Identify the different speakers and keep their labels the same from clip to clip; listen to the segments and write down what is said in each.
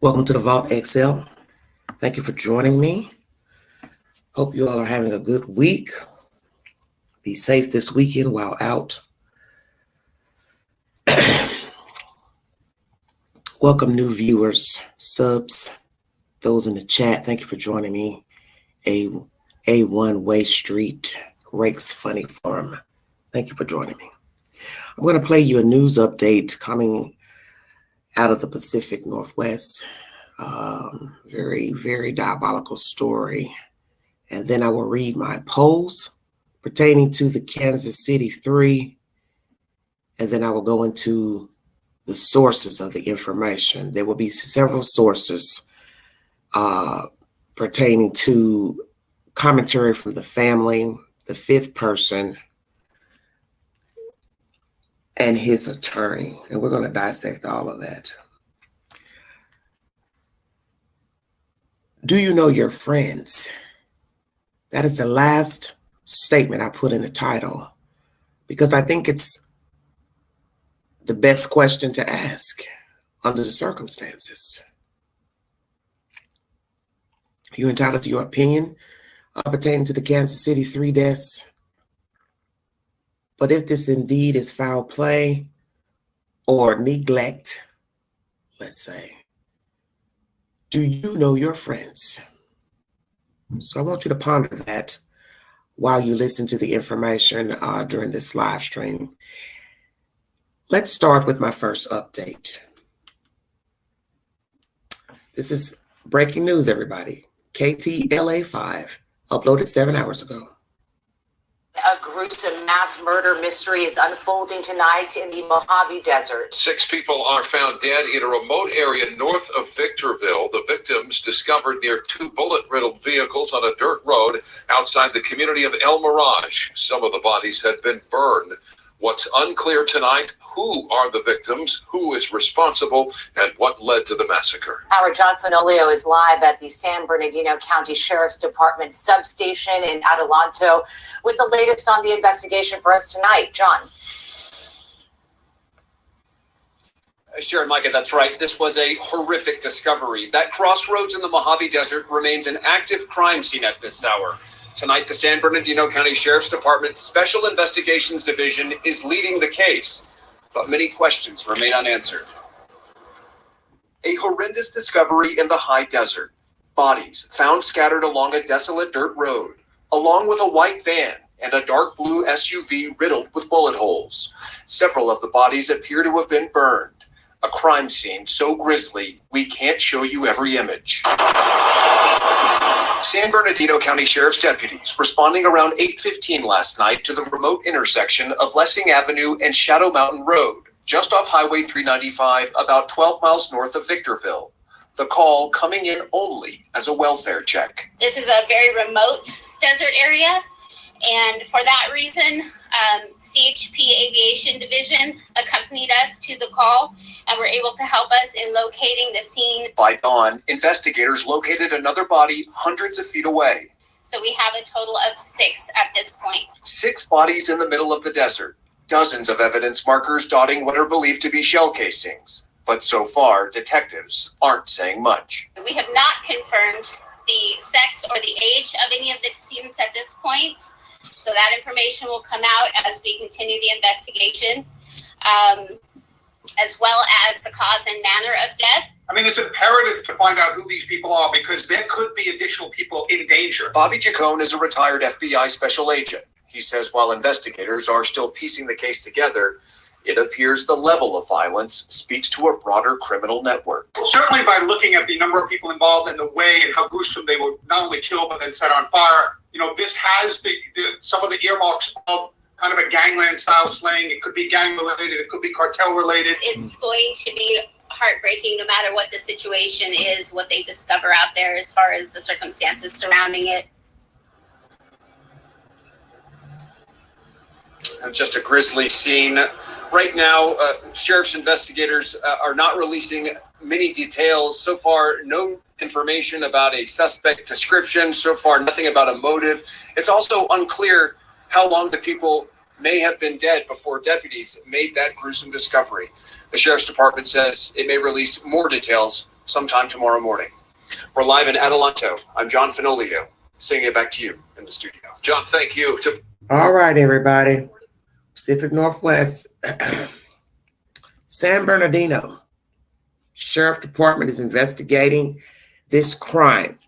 Speaker 1: Welcome to the Vault XL. Thank you for joining me. Hope you all are having a good week. Be safe this weekend while out. Welcome new viewers, subs, those in the chat. Thank you for joining me. A1 Way Street, Rake's Funny Farm. Thank you for joining me. I'm going to play you a news update coming out of the Pacific Northwest. Very, very diabolical story. And then I will read my polls pertaining to the Kansas City 3. And then I will go into the sources of the information. There will be several sources pertaining to commentary from the family, the fifth person, and his attorney. And we're going to dissect all of that. Do you know your friends? That is the last statement I put in the title because I think it's the best question to ask under the circumstances. You're entitled to your opinion pertaining to the Kansas City 3 deaths. But if this indeed is foul play or neglect, let's say, do you know your friends? So I want you to ponder that while you listen to the information during this live stream. Let's start with my first update. This is breaking news, everybody. KTLA5 uploaded 7 hours ago.
Speaker 2: A gruesome mass murder mystery is unfolding tonight in the Mojave Desert.
Speaker 3: 6 people are found dead in a remote area north of Victorville. The victims discovered near 2 bullet-riddled vehicles on a dirt road outside the community of El Mirage. Some of the bodies had been burned. What's unclear tonight, who are the victims, who is responsible, and what led to the massacre.
Speaker 2: Our John Fenolio is live at the San Bernardino County Sheriff's Department substation in Adelanto with the latest on the investigation for us tonight. John.
Speaker 4: Sure, Micah, that's right. This was a horrific discovery. That crossroads in the Mojave Desert remains an active crime scene at this hour. Tonight, the San Bernardino County Sheriff's Department Special Investigations Division is leading the case, but many questions remain unanswered. A horrendous discovery in the high desert. Bodies found scattered along a desolate dirt road, along with a white van and a dark blue SUV riddled with bullet holes. Several of the bodies appear to have been burned. A crime scene so grisly, we can't show you every image. San Bernardino County Sheriff's deputies responding around 8:15 last night to the remote intersection of Lessing Avenue and Shadow Mountain Road, just off Highway 395, about 12 miles north of Victorville. The call coming in only as a welfare check.
Speaker 5: This is a very remote desert area, and for that reason, CHP Aviation Division accompanied us to the call and were able to help us in locating the scene.
Speaker 4: By dawn, investigators located another body hundreds of feet away.
Speaker 5: So we have a total of 6 at this point.
Speaker 4: 6 bodies in the middle of the desert, dozens of evidence markers dotting what are believed to be shell casings. But so far, detectives aren't saying much.
Speaker 5: We have not confirmed the sex or the age of any of the deceased at this point. So that information will come out as we continue the investigation, as well as the cause and manner of death.
Speaker 6: I mean, it's imperative to find out who these people are because there could be additional people in danger.
Speaker 4: Bobby Chacon is a retired FBI special agent. He says while investigators are still piecing the case together, it appears the level of violence speaks to a broader criminal network.
Speaker 6: Certainly by looking at the number of people involved and the way and how gruesome they were not only killed but then set on fire, you know, this has some of the earmarks of kind of a gangland style slaying. It could be gang related, it could be cartel related.
Speaker 5: It's going to be heartbreaking no matter what the situation is, what they discover out there as far as the circumstances surrounding it.
Speaker 4: Just a grisly scene. Right now, sheriff's investigators are not releasing many details. So far, no information about a suspect description. So far, nothing about a motive. It's also unclear how long the people may have been dead before deputies made that gruesome discovery. The sheriff's department says it may release more details sometime tomorrow morning. We're live in Adelanto. I'm John Finolio, sending it back to you in the studio.
Speaker 3: John, thank you.
Speaker 1: All right, everybody. Pacific Northwest. San Bernardino Sheriff Department is investigating this crime.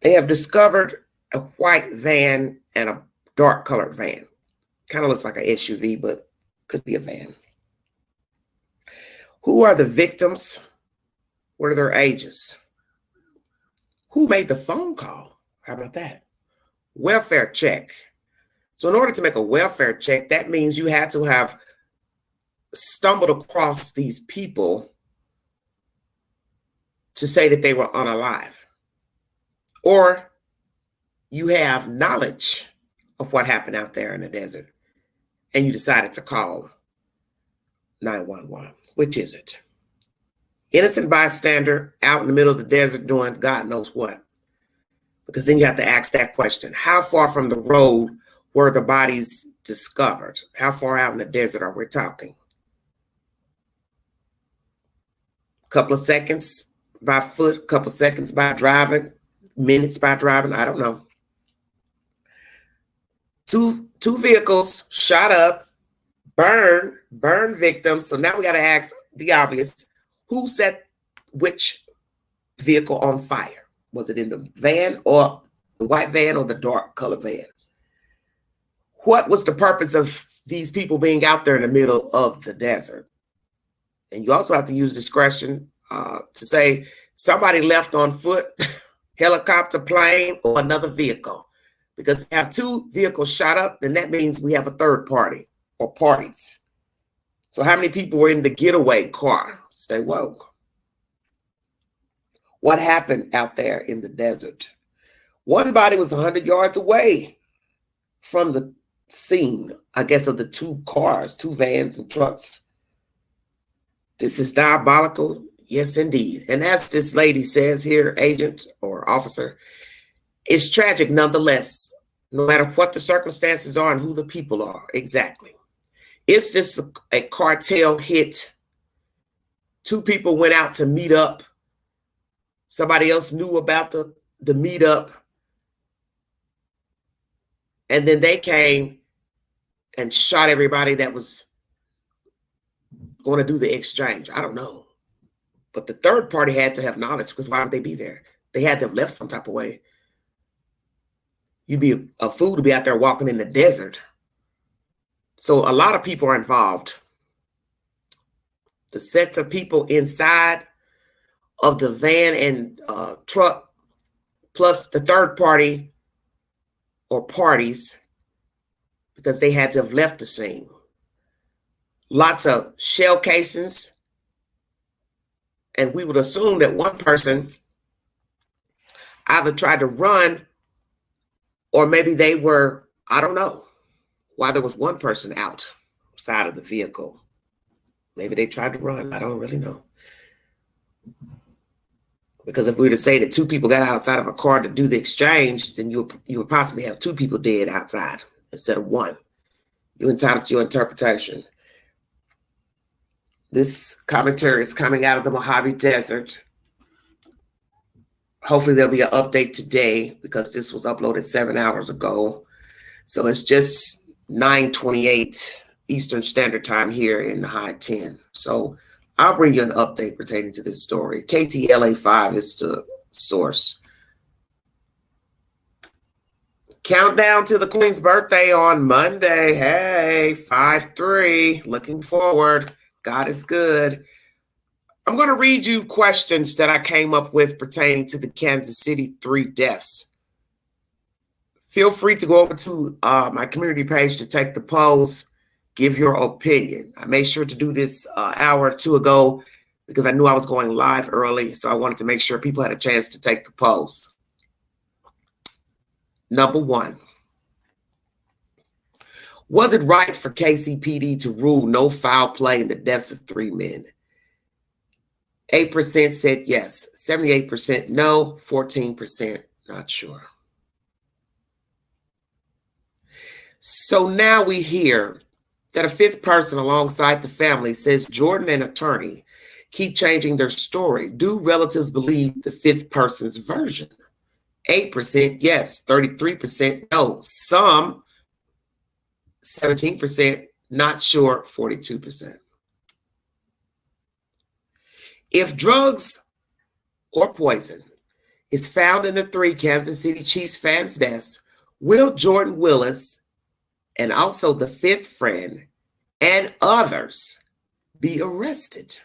Speaker 1: They have discovered a white van and a dark colored van. Kind of looks like an SUV, but could be a van. Who are the victims? What are their ages? Who made the phone call? How about that? Welfare check. So in order to make a welfare check, that means you had to have stumbled across these people to say that they were unalive. Or you have knowledge of what happened out there in the desert and you decided to call 911. Which is it? Innocent bystander out in the middle of the desert doing God knows what. Because then you have to ask that question. How far from the road were the bodies discovered? How far out in the desert are we talking? A couple of seconds by foot, a couple of seconds by driving, minutes by driving, I don't know. Two vehicles shot up, burn victims. So now we got to ask the obvious, who set which vehicle on fire? Was it in the van or the white van or the dark colored van? What was the purpose of these people being out there in the middle of the desert? And you also have to use discretion to say somebody left on foot, helicopter, plane, or another vehicle. Because if we have two vehicles shot up, then that means we have a third party or parties. So how many people were in the getaway car? Stay woke. What happened out there in the desert? One body was 100 yards away from the scene, I guess, of the two cars, two vans and trucks. This is diabolical. Yes, indeed. And as this lady says here, agent or officer, it's tragic nonetheless, no matter what the circumstances are and who the people are. Exactly. It's just a cartel hit. Two people went out to meet up. Somebody else knew about the meetup. And then they came and shot everybody that was going to do the exchange. I don't know. But the third party had to have knowledge, because why would they be there? They had to have left some type of way. You'd be a fool to be out there walking in the desert. So a lot of people are involved. The sets of people inside of the van and truck, plus the third party or parties, because they had to have left the scene. Lots of shell casings. And we would assume that one person either tried to run, or maybe they were, I don't know why there was one person outside of the vehicle. Maybe they tried to run. I don't really know. Because if we were to say that two people got outside of a car to do the exchange, then you would possibly have two people dead outside instead of one. You're entitled to your interpretation. This commentary is coming out of the Mojave Desert. Hopefully there'll be an update today, because this was uploaded 7 hours ago. So it's just 9:28 Eastern Standard Time here in the high 10. So I'll bring you an update pertaining to this story. KTLA5 is the source. Countdown to the Queen's birthday on Monday. Hey, 5/3. Looking forward. God is good. I'm going to read you questions that I came up with pertaining to the Kansas City 3 deaths. Feel free to go over to my community page to take the polls, give your opinion. I made sure to do this an hour or two ago because I knew I was going live early, so I wanted to make sure people had a chance to take the polls. Number 1. Was it right for KCPD to rule no foul play in the deaths of 3 men? 8% said yes, 78% no, 14% not sure. So now we hear that a 5th person alongside the family says Jordan, an attorney, keep changing their story? Do relatives believe the fifth person's version? 8% yes, 33% no, some 17% not sure, 42%. If drugs or poison is found in the 3 Kansas City Chiefs fans' deaths, will Jordan Willis and also the 5th friend and others be arrested?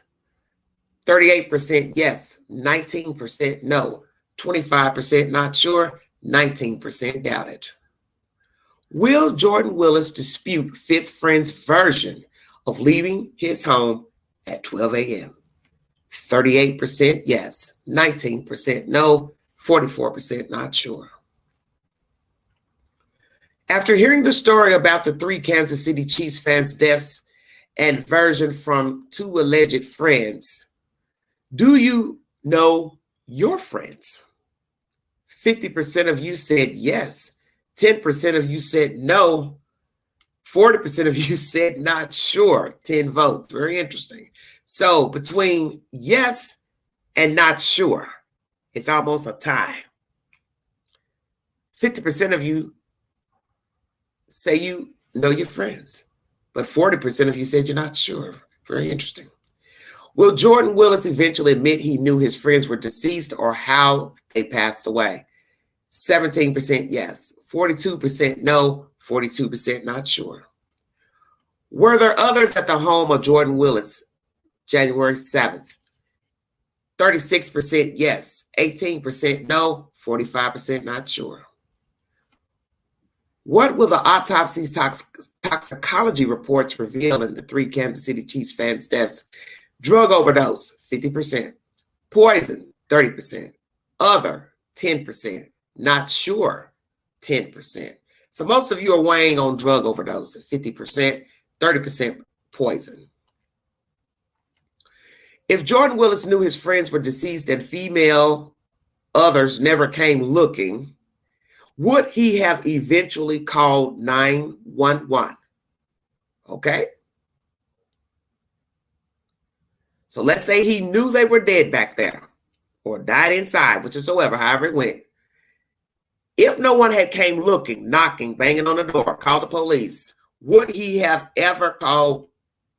Speaker 1: 38% yes, 19% no, 25% not sure, 19% doubted. Will Jordan Willis dispute 5th friend's version of leaving his home at 12 a.m.? 38% yes, 19% no, 44% not sure. After hearing the story about the 3 Kansas City Chiefs fans' deaths and version from 2 alleged friends, do you know your friends? 50% of you said yes, 10% of you said no, 40% of you said not sure, 10 votes. Very interesting. So between yes and not sure, it's almost a tie. 50% of you say you know your friends, but 40% of you said you're not sure. Very interesting. Will Jordan Willis eventually admit he knew his friends were deceased or how they passed away? 17% yes, 42% no, 42% not sure. Were there others at the home of Jordan Willis January 7th? 36% yes, 18% no, 45% not sure. What will the autopsy's toxicology reports reveal in the 3 Kansas City Chiefs fans' deaths? Drug overdose, 50%. Poison, 30%. Other, 10%. Not sure, 10%. So most of you are weighing on drug overdose at 50%, 30% poison. If Jordan Willis knew his friends were deceased and female others never came looking, would he have eventually called 911? Okay. So let's say he knew they were dead back there or died inside, whichever, however it went. If no one had came looking, knocking, banging on the door, called the police, would he have ever called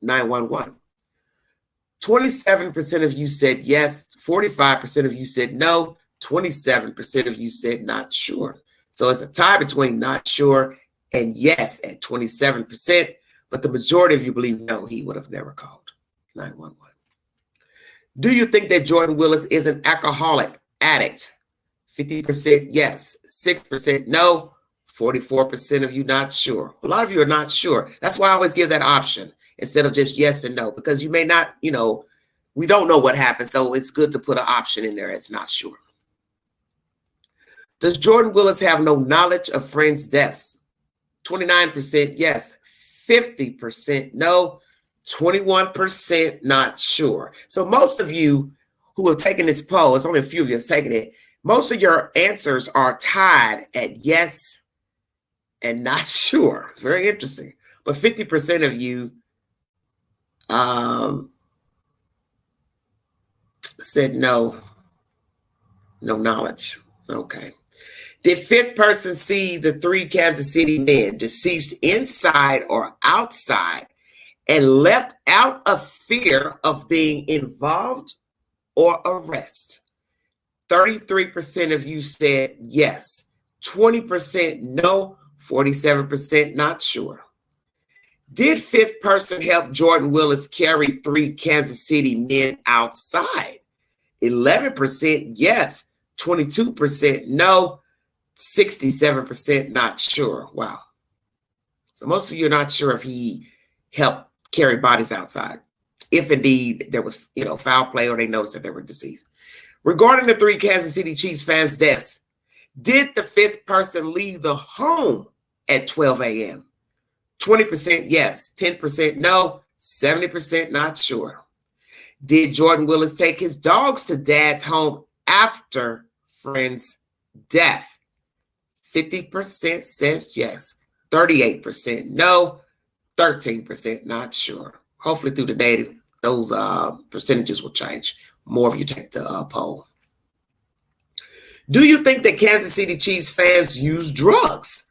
Speaker 1: 911? 27% of you said yes, 45% of you said no, 27% of you said not sure. So it's a tie between not sure and yes at 27%, but the majority of you believe no, he would have never called 911. Do you think that Jordan Willis is an alcoholic addict? 50% yes, 6% no, 44% of you not sure. A lot of you are not sure. That's why I always give that option instead of just yes and no, because you may not, we don't know what happened. So it's good to put an option in there. It's not sure. Does Jordan Willis have no knowledge of friends' deaths? 29% yes, 50% no, 21% not sure. So most of you who have taken this poll, it's only a few of you have taken it, most of your answers are tied at yes and not sure. It's very interesting. But 50% of you said no knowledge. Okay. Did 5th person see the 3 Kansas City men deceased inside or outside and left out of fear of being involved or arrest? 33% of you said yes, 20% no, 47% not sure. Did 5th person help Jordan Willis carry 3 Kansas City men outside? 11% yes, 22% no, 67% not sure. Wow. So most of you are not sure if he helped carry bodies outside, if indeed there was, foul play or they noticed that they were deceased. Regarding the 3 Kansas City Chiefs fans' deaths, did the 5th person leave the home at 12 a.m.? 20% yes, 10% no, 70% not sure. Did Jordan Willis take his dogs to dad's home after friend's death? 50% says yes, 38% no, 13% not sure. Hopefully through the day those percentages will change more if you take the poll. Do you think that Kansas City Chiefs fans use drugs?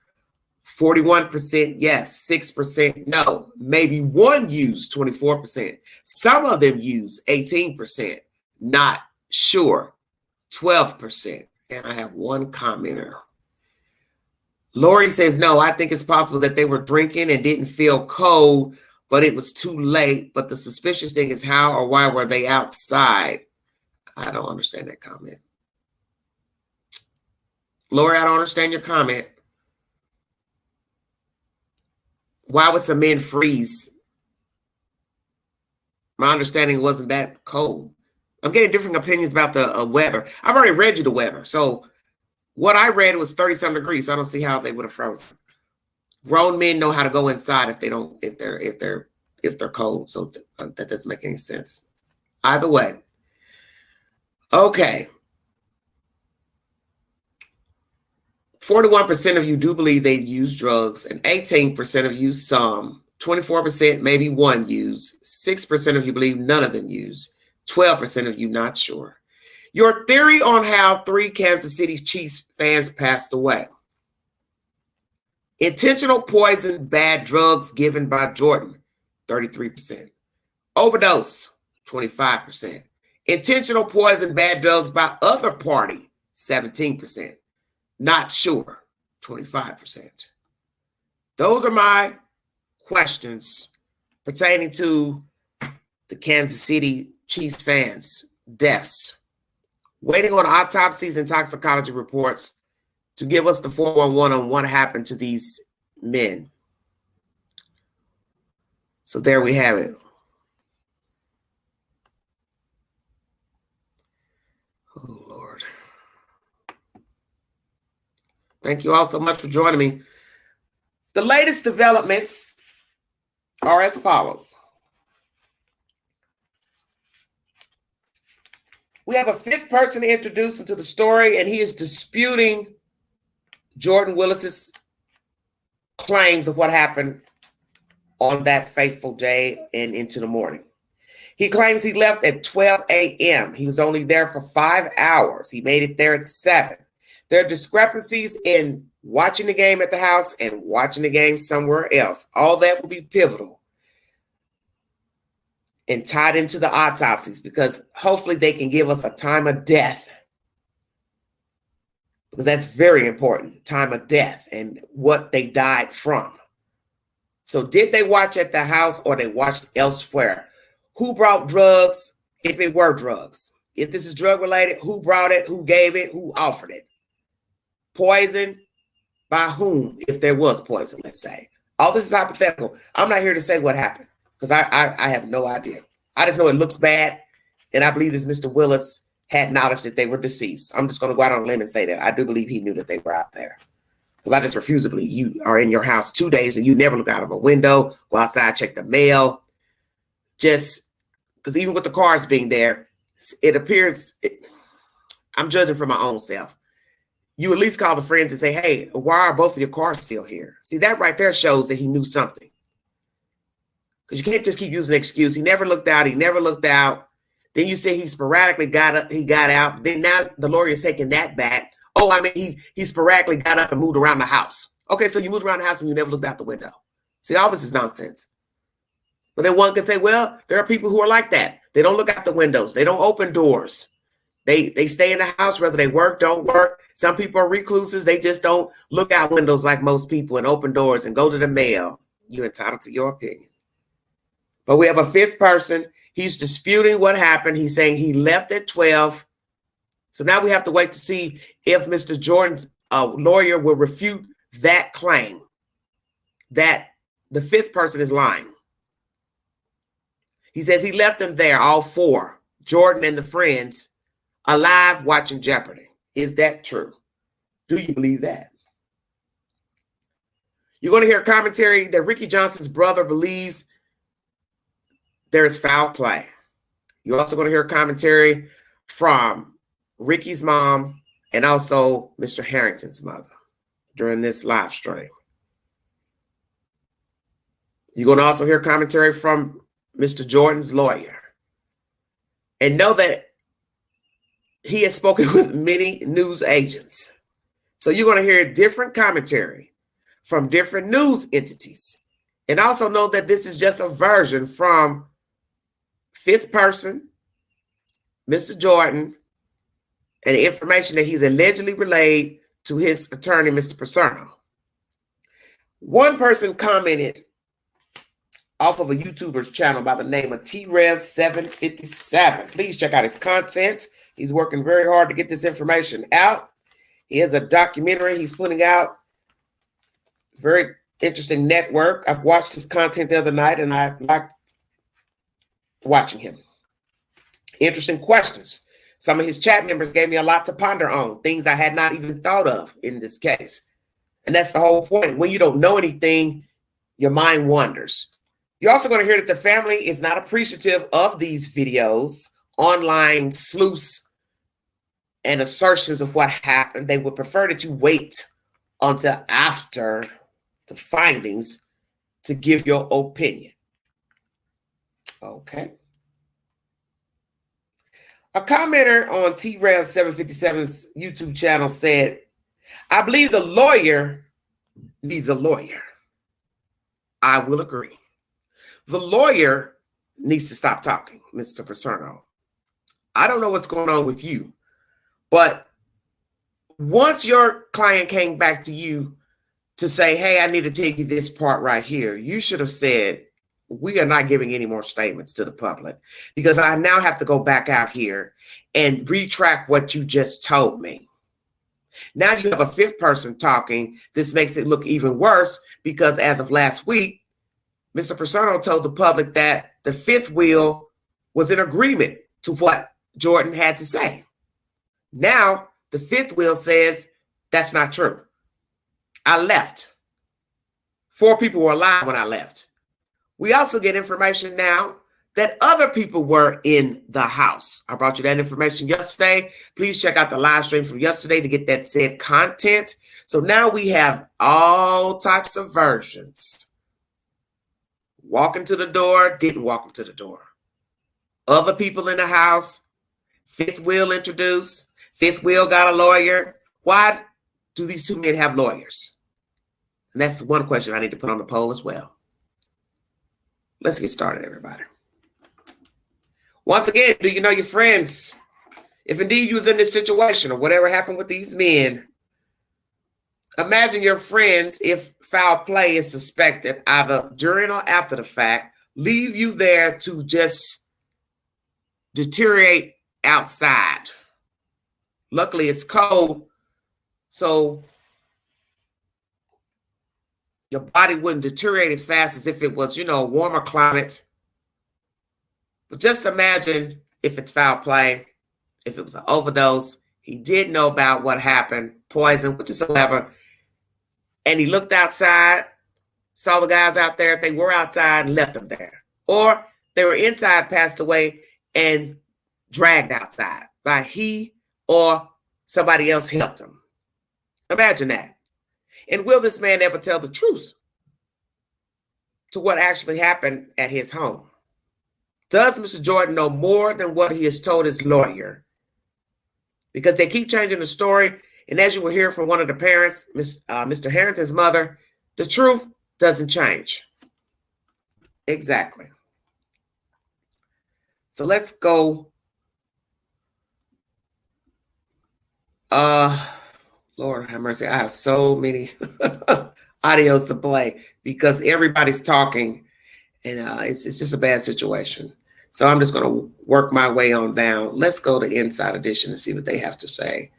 Speaker 1: 41% yes, 6% no. Maybe one used, 24%. Some of them use, 18%. Not sure, 12%. And I have one commenter. Lori says, no, I think it's possible that they were drinking and didn't feel cold, but it was too late. But the suspicious thing is how or why were they outside? I don't understand that comment. Lori, I don't understand your comment. Why would some men freeze? My understanding wasn't that cold. I'm getting different opinions about the weather. I've already read you the weather. So what I read was 30-some degrees. So I don't see how they would have frozen. Grown men know how to go inside if they're cold. So that doesn't make any sense. Either way. Okay. 41% of you do believe they use drugs, and 18% of you some. 24% maybe one use. 6% of you believe none of them use. 12% of you not sure. Your theory on how 3 Kansas City Chiefs fans passed away. Intentional poison, bad drugs given by Jordan, 33%. Overdose, 25%. Intentional poison, bad drugs by other party, 17%. Not sure, 25%. Those are my questions pertaining to the Kansas City Chiefs fans' deaths. Waiting on autopsies and toxicology reports to give us the 411 on what happened to these men. So there we have it. Oh, Lord. Thank you all so much for joining me. The latest developments are as follows. We have a 5th person introduced into the story, and he is disputing Jordan Willis's claims of what happened on that fateful day and into the morning. He claims he left at 12 a.m. He was only there for 5 hours. He made it there at 7. There are discrepancies in watching the game at the house and watching the game somewhere else. All that will be pivotal and tied into the autopsies, because hopefully they can give us a time of death, because that's very important, time of death and what they died from. So did they watch at the house or they watched elsewhere? Who brought drugs, if it were drugs? If this is drug related, who brought it, who gave it, who offered it? Poison, by whom, if there was poison, let's say. All this is hypothetical. I'm not here to say what happened, because I have no idea. I just know it looks bad, and I believe this Mr. Willis had knowledge that they were deceased. I'm just going to go out on a limb and say that. I do believe he knew that they were out there, because I just refuse to believe you are in your house 2 days and you never look out of a window, go outside, check the mail. Just because even with the cars being there, it appears, I'm judging for my own self. You at least call the friends and say, hey, why are both of your cars still here? See, that right there shows that he knew something. Because you can't just keep using an excuse. He never looked out. He never looked out. Then you say he sporadically got up. He got out. Then now the lawyer is taking that back. Oh, I mean, he sporadically got up and moved around the house. Okay, so you moved around the house and you never looked out the window. See, all this is nonsense. But then one can say, well, there are people who are like that. They don't look out the windows. They don't open doors. They stay in the house, whether they work, don't work. Some people are recluses. They just don't look out windows like most people and open doors and go to the mail. You're entitled to your opinion. But we have a 5th person. He's disputing what happened. He's saying he left at 12. So now we have to wait to see if Mr. Jordan's lawyer will refute that claim that the 5th person is lying. He says he left them there, all 4, Jordan and the friends, alive watching Jeopardy. Is that true? Do you believe that? You're going to hear commentary that Ricky Johnson's brother believes there is foul play. You're also going to hear commentary from Ricky's mom and also Mr. Harrington's mother during this live stream. You're going to also hear commentary from Mr. Jordan's lawyer. and know that he has spoken with many news agents. So you're going to hear different commentary from different news entities. And also know that this is just a version from fifth person, Mr. Jordan, and the information that he's allegedly relayed to his attorney, Mr. Paserno. One person commented off of a YouTuber's channel by the name of TRev757. Please check out his content. He's working very hard to get this information out. He has a documentary he's putting out. Very interesting network. I've watched his content the other night, and I liked watching him. Interesting questions. Some of his chat members gave me a lot to ponder on, things I had not even thought of in this case. And that's the whole point. When you don't know anything, your mind wanders. You're also going to hear that the family is not appreciative of these videos, online sleuths, and assertions of what happened. They would prefer that you wait until after the findings to give your opinion. Okay. A commenter on TRev757's YouTube channel said, I believe the lawyer needs a lawyer. I will agree. The lawyer needs to stop talking, Mr. Paserno. I don't know what's going on with you, but once your client came back to you to say, hey, I need to take you this part right here, you should have said, we are not giving any more statements to the public because I now have to go back out here and retract what you just told me. Now you have a fifth person talking. This makes it look even worse because as of last week, Mr. Paserno told the public that the fifth wheel was in agreement to what Jordan had to say. Now the fifth wheel says that's not true. I left. 4 people were alive when I left. We also get information now that other people were in the house. I brought you that information yesterday. Please check out the live stream from yesterday to get that said content. So now we have all types of versions. Walk into the door, didn't walk into the door. Other people in the house, fifth wheel introduced, fifth wheel got a lawyer. Why do these 2 men have lawyers? And that's one question I need to put on the poll as well. Let's get started, everybody. Once again, do you know your friends? If indeed you was in this situation or whatever happened with these men, imagine your friends, if foul play is suspected, either during or after the fact, leave you there to just deteriorate outside. Luckily, it's cold, so your body wouldn't deteriorate as fast as if it was, a warmer climate. But just imagine if it's foul play, if it was an overdose, he did know about what happened, poison, whatsoever, and he looked outside, saw the guys out there, if they were outside, and left them there. Or they were inside, passed away, and dragged outside by he or somebody else helped him. Imagine that. And will this man ever tell the truth to what actually happened at his home? Does Mr. Jordan know more than what he has told his lawyer? Because they keep changing the story. And as you will hear from one of the parents, Mr. Harrington's mother, the truth doesn't change. Exactly. So let's go. Lord have mercy. I have so many audios to play because everybody's talking and it's just a bad situation. So I'm just going to work my way on down. Let's go to Inside Edition and see what they have to say.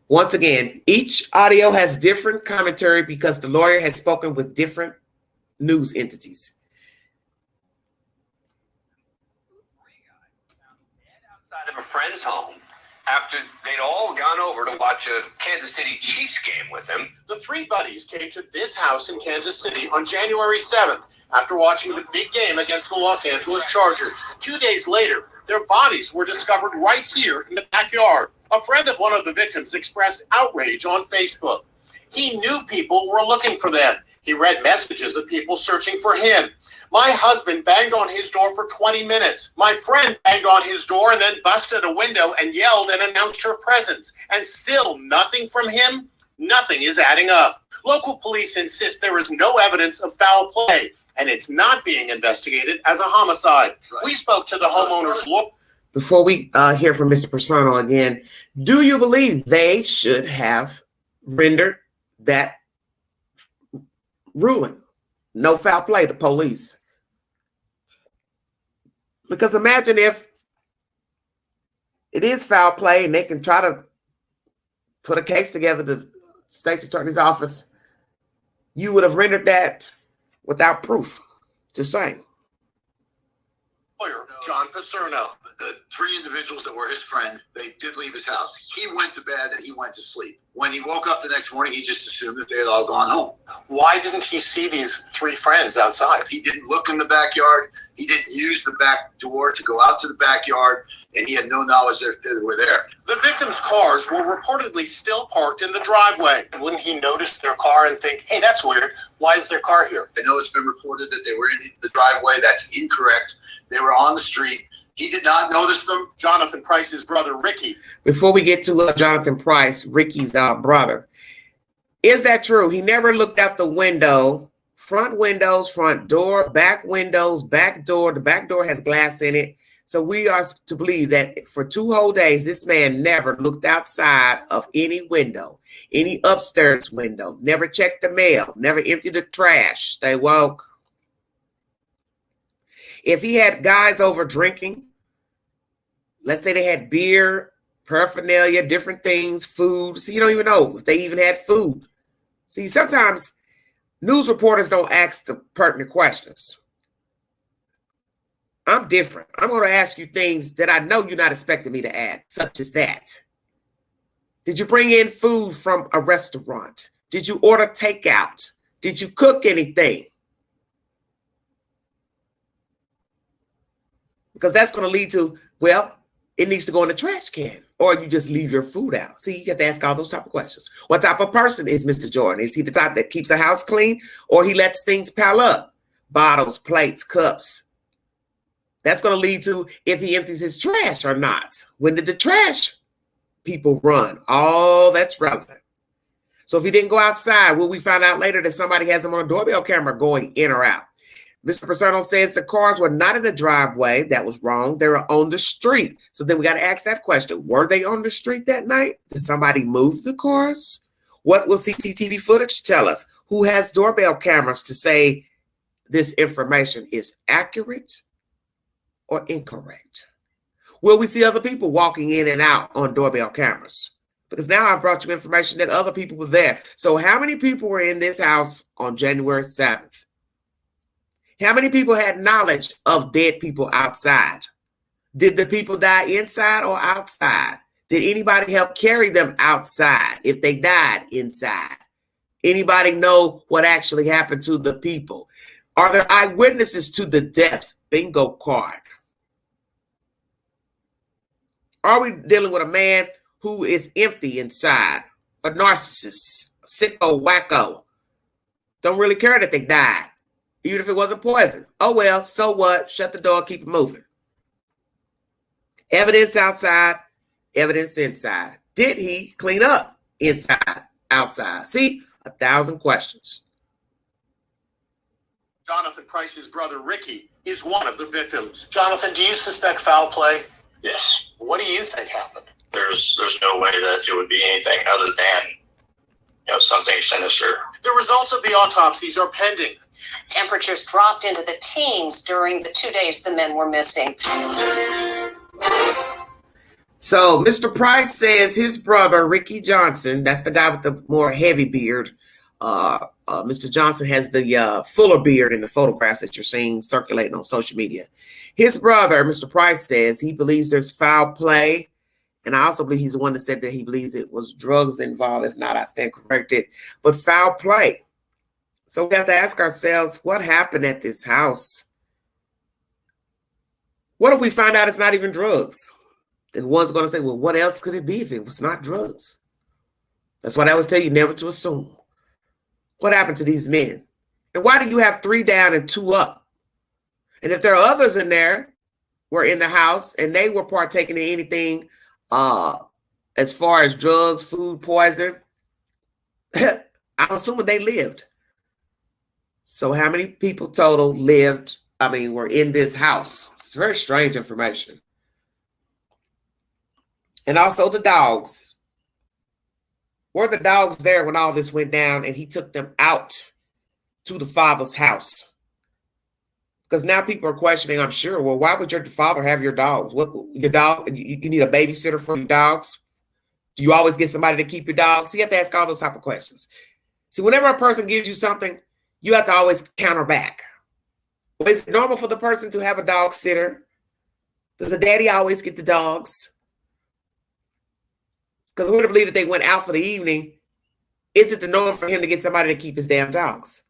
Speaker 1: Once again, each audio has different commentary because the lawyer has spoken with different news entities.
Speaker 7: Outside of a friend's home, after they'd all gone over to watch a Kansas City Chiefs game with him.
Speaker 8: The 3 buddies came to this house in Kansas City on January 7th after watching the big game against the Los Angeles Chargers. 2 days later, their bodies were discovered right here in the backyard. A friend of one of the victims expressed outrage on Facebook. He knew people were looking for them. He read messages of people searching for him. My husband banged on his door for 20 minutes. My friend banged on his door and then busted a window and yelled and announced her presence. And still nothing from him. Nothing is adding up. Local police insist there is no evidence of foul play, and it's not being investigated as a homicide. Right. We spoke to the homeowner's lawyer.
Speaker 1: Before we hear from Mr. Persano again, do you believe they should have rendered that ruling? No foul play, the police. Because imagine if it is foul play and they can try to put a case together, the state's attorney's office, you would have rendered that without proof. Just saying.
Speaker 8: Lawyer John Paserno.
Speaker 9: The three individuals that were his friend, they did leave his house. He went to bed and he went to sleep. When he woke up the next morning, he just assumed that they had all gone home.
Speaker 8: Why didn't he see these three friends outside?
Speaker 9: He didn't look in the backyard. He didn't use the back door to go out to the backyard, and he had no knowledge that they were there.
Speaker 8: The victims' cars were reportedly still parked in the driveway. Wouldn't he notice their car and think, hey, that's weird. Why is their car here?
Speaker 9: I know it's been reported that they were in the driveway. That's incorrect. They were on the street. He did not notice them.
Speaker 8: Jonathan Price's brother, Ricky.
Speaker 1: Before we get to Jonathan Price, Ricky's brother, is that true? He never looked out the window, front windows, front door, back windows, back door. The back door has glass in it. So we are to believe that for 2 whole days, this man never looked outside of any window, any upstairs window, never checked the mail, never emptied the trash. Stay woke. If he had guys over drinking, let's say they had beer, paraphernalia, different things, food. See, you don't even know if they even had food. See, sometimes news reporters don't ask the pertinent questions. I'm different. I'm going to ask you things that I know you're not expecting me to ask, such as that. Did you bring in food from a restaurant? Did you order takeout? Did you cook anything? Because that's going to lead to, well, it needs to go in the trash can, or you just leave your food out. See, you have to ask all those type of questions. What type of person is Mr. Jordan? Is he the type that keeps a house clean, or he lets things pile up? Bottles, plates, cups. That's going to lead to if he empties his trash or not. When did the trash people run? All that's relevant. So if he didn't go outside, will we find out later that somebody has him on a doorbell camera going in or out? Mr. Persano says the cars were not in the driveway. That was wrong. They were on the street. So then we got to ask that question. Were they on the street that night? Did somebody move the cars? What will CCTV footage tell us? Who has doorbell cameras to say this information is accurate or incorrect? Will we see other people walking in and out on doorbell cameras? Because now I've brought you information that other people were there. So how many people were in this house on January 7th? How many people had knowledge of dead people outside? Did the people die inside or outside? Did anybody help carry them outside if they died inside? Anybody know what actually happened to the people? Are there eyewitnesses to the deaths? Bingo card. Are we dealing with a man who is empty inside? A narcissist, sicko, wacko. Don't really care that they died. Even if it wasn't poison. Oh, well, so what? Shut the door, keep it moving. Evidence outside, evidence inside. Did he clean up inside, outside? See, 1,000 questions.
Speaker 8: Jonathan Price's brother, Ricky, is one of the victims. Jonathan, do you suspect foul play?
Speaker 10: Yes.
Speaker 8: What do you think happened?
Speaker 10: There's no way that it would be anything other than, something sinister.
Speaker 8: The results of the autopsies are pending.
Speaker 11: Temperatures dropped into the teens during the 2 days the men were missing.
Speaker 1: So Mr. Price says his brother, Ricky Johnson, that's the guy with the more heavy beard. Mr. Johnson has the fuller beard in the photographs that you're seeing circulating on social media. His brother, Mr. Price, says he believes there's foul play. And I also believe he's the one that said that he believes it was drugs involved. If not, I stand corrected. But foul play. So we have to ask ourselves, what happened at this house? What if we find out it's not even drugs? Then one's going to say, well, what else could it be if it was not drugs? That's what I always tell you, never to assume. What happened to these men? And why do you have 3 down and 2 up? And if there are others in there were in the house and they were partaking in anything as far as drugs, food, poison, I'm assuming they lived. So how many people total were in this house? It's very strange information. And also the dogs. Were the dogs there when all this went down and he took them out to the father's house? Because now people are questioning, I'm sure, well, why would your father have your dogs? What your dog? You need a babysitter for your dogs? Do you always get somebody to keep your dogs? So you have to ask all those type of questions. See, whenever a person gives you something, you have to always counter back. Well, is it normal for the person to have a dog sitter? Does the daddy always get the dogs? Because we believe that they went out for the evening. Is it the norm for him to get somebody to keep his damn dogs?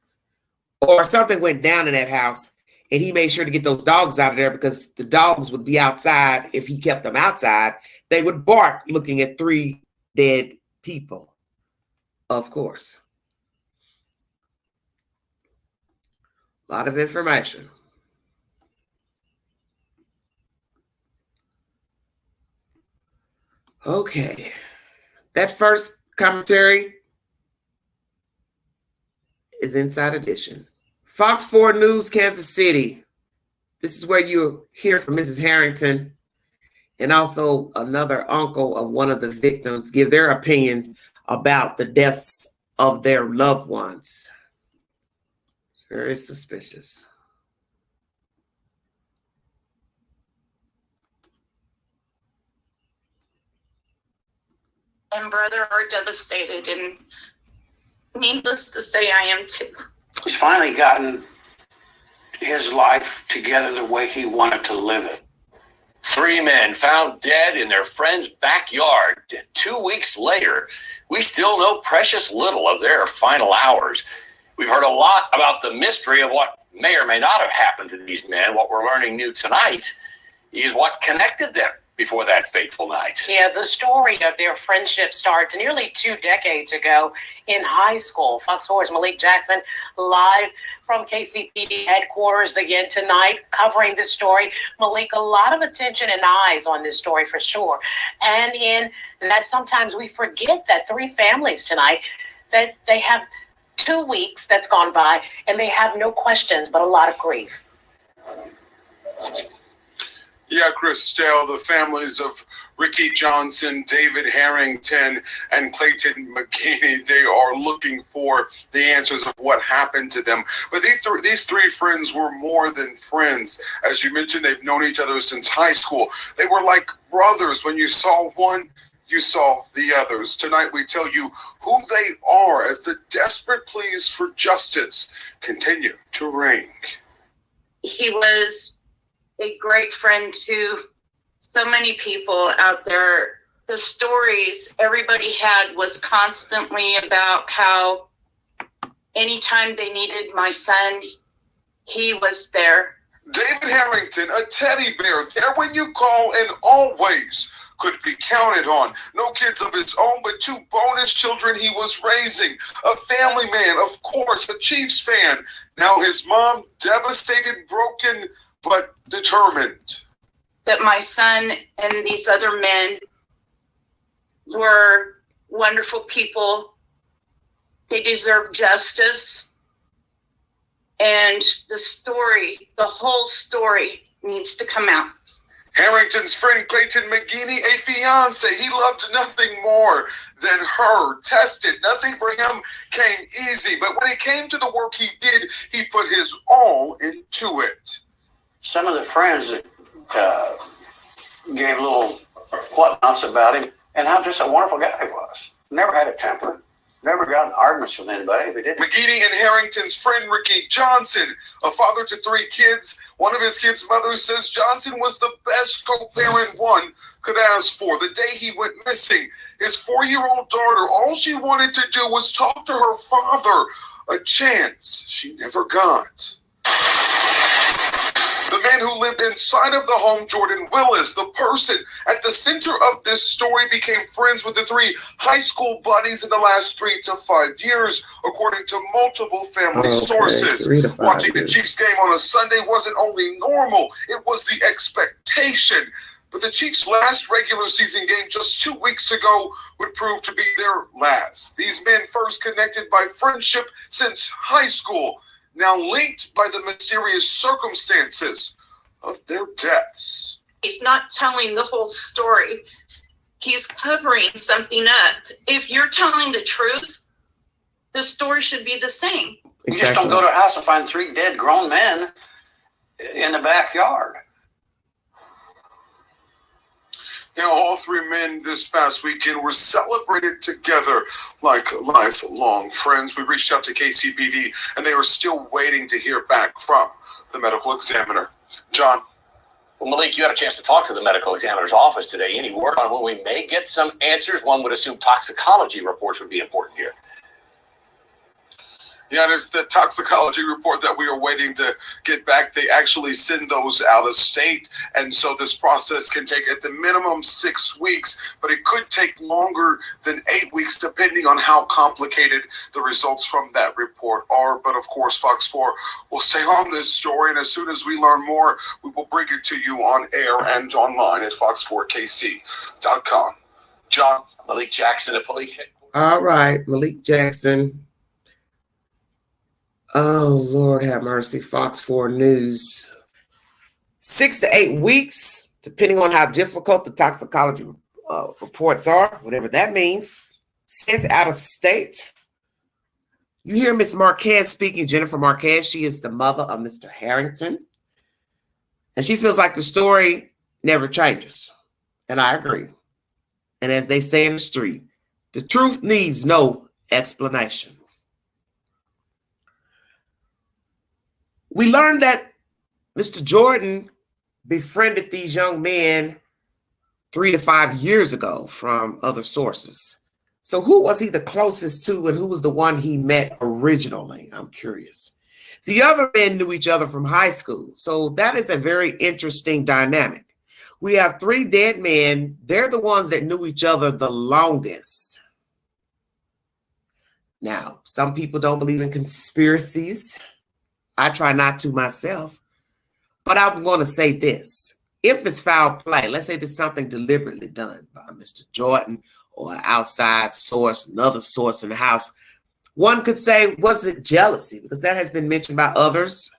Speaker 1: Or something went down in that house and he made sure to get those dogs out of there because the dogs would be outside. If he kept them outside, they would bark looking at 3 dead people. Of course. A lot of information. Okay. That first commentary is Inside Edition. Fox 4 News, Kansas City. This is where you hear from Mrs. Harrington and also another uncle of one of the victims give their opinions about the deaths of their loved ones. Very suspicious.
Speaker 12: And brother are devastated, and needless to say, I am too.
Speaker 13: He's finally gotten his life together the way he wanted to live it.
Speaker 7: 3 men found dead in their friend's backyard. 2 weeks later, we still know precious little of their final hours. We've heard a lot about the mystery of what may or may not have happened to these men. What we're learning new tonight is what connected them before that fateful night.
Speaker 11: Yeah, the story of their friendship starts nearly 2 decades ago in high school. Fox 4's Malik Jackson live from KCPD headquarters again tonight, covering this story. Malik, a lot of attention and eyes on this story for sure. And in that sometimes we forget that 3 families tonight, that they have 2 weeks that's gone by and they have no questions but a lot of grief.
Speaker 14: Yeah, Christelle, the families of Ricky Johnson, David Harrington, and Clayton McGinney, they are looking for the answers of what happened to them. But these 3 friends were more than friends. As you mentioned, they've known each other since high school. They were like brothers. When you saw one, you saw the others. Tonight we tell you who they are as the desperate pleas for justice continue to ring.
Speaker 12: He was a great friend to so many people out there. The stories everybody had was constantly about how anytime they needed my son, he was there.
Speaker 14: David Harrington, a teddy bear, there when you call and always could be counted on. No kids of his own, but 2 bonus children he was raising. A family man, of course, a Chiefs fan. Now his mom, devastated, broken, but determined.
Speaker 12: That my son and these other men were wonderful people. They deserve justice. And the story, the whole story needs to come out.
Speaker 14: Harrington's friend Clayton McGinney, a fiance, he loved nothing more than her. Tested, nothing for him came easy. But when it came to the work he did, he put his all into it.
Speaker 13: Some of the friends that gave little whatnots about him and how just a wonderful guy he was. Never had a temper. Never got in arguments with anybody if he didn't.
Speaker 14: McGinney and Harrington's friend Ricky Johnson, a father to 3 kids. One of his kids' mothers says Johnson was the best co-parent one could ask for. The day he went missing, his 4-year-old daughter, all she wanted to do was talk to her father, a chance she never got. The man who lived inside of the home, Jordan Willis. The person at the center of this story became friends with the three high school buddies in the last 3 to 5 years, according to multiple family sources.
Speaker 1: 3 to 5
Speaker 14: Watching the
Speaker 1: years.
Speaker 14: Chiefs game on a Sunday wasn't only normal, it was the expectation. But the Chiefs' last regular season game just 2 weeks ago would prove to be their last. These men first connected by friendship since high school, now linked by the mysterious circumstances of their deaths.
Speaker 12: He's not telling the whole story. He's covering something up. If you're telling the truth, the story should be the same.
Speaker 13: You just don't go to a house and find 3 dead grown men in the backyard.
Speaker 14: Now, all 3 men this past weekend were celebrated together like lifelong friends. We reached out to KCPD, and they were still waiting to hear back from the medical examiner. John?
Speaker 7: Well, Malik, you had a chance to talk to the medical examiner's office today. Any word on when we may get some answers? One would assume toxicology reports would be important here.
Speaker 14: Yeah, it's the toxicology report that we are waiting to get back. They actually send those out of state. And so this process can take at the minimum 6 weeks, but it could take longer than 8 weeks, depending on how complicated the results from that report are. But of course, Fox 4 will stay on this story. And as soon as we learn more, we will bring it to you on air and online at fox4kc.com. John?
Speaker 7: Malik Jackson at police headquarters.
Speaker 1: All right, Malik Jackson. Oh, Lord have mercy. Fox 4 News. 6 to 8 weeks, depending on how difficult the toxicology reports are, whatever that means, sent out of state. You hear Miss Marquez speaking, Jennifer Marquez. She is the mother of Mr. Harrington. And she feels like the story never changes. And I agree. And as they say in the street, the truth needs no explanation. We learned that Mr. Jordan befriended these young men 3 to 5 years ago from other sources. So who was he the closest to, and who was the one he met originally? I'm curious. The other men knew each other from high school. So that is a very interesting dynamic. We have 3 dead men. They're the ones that knew each other the longest. Now, some people don't believe in conspiracies. I try not to myself, but I'm going to say this. If it's foul play, let's say there's something deliberately done by Mr. Jordan or an outside source, another source in the house, one could say, was it jealousy? Because that has been mentioned by others,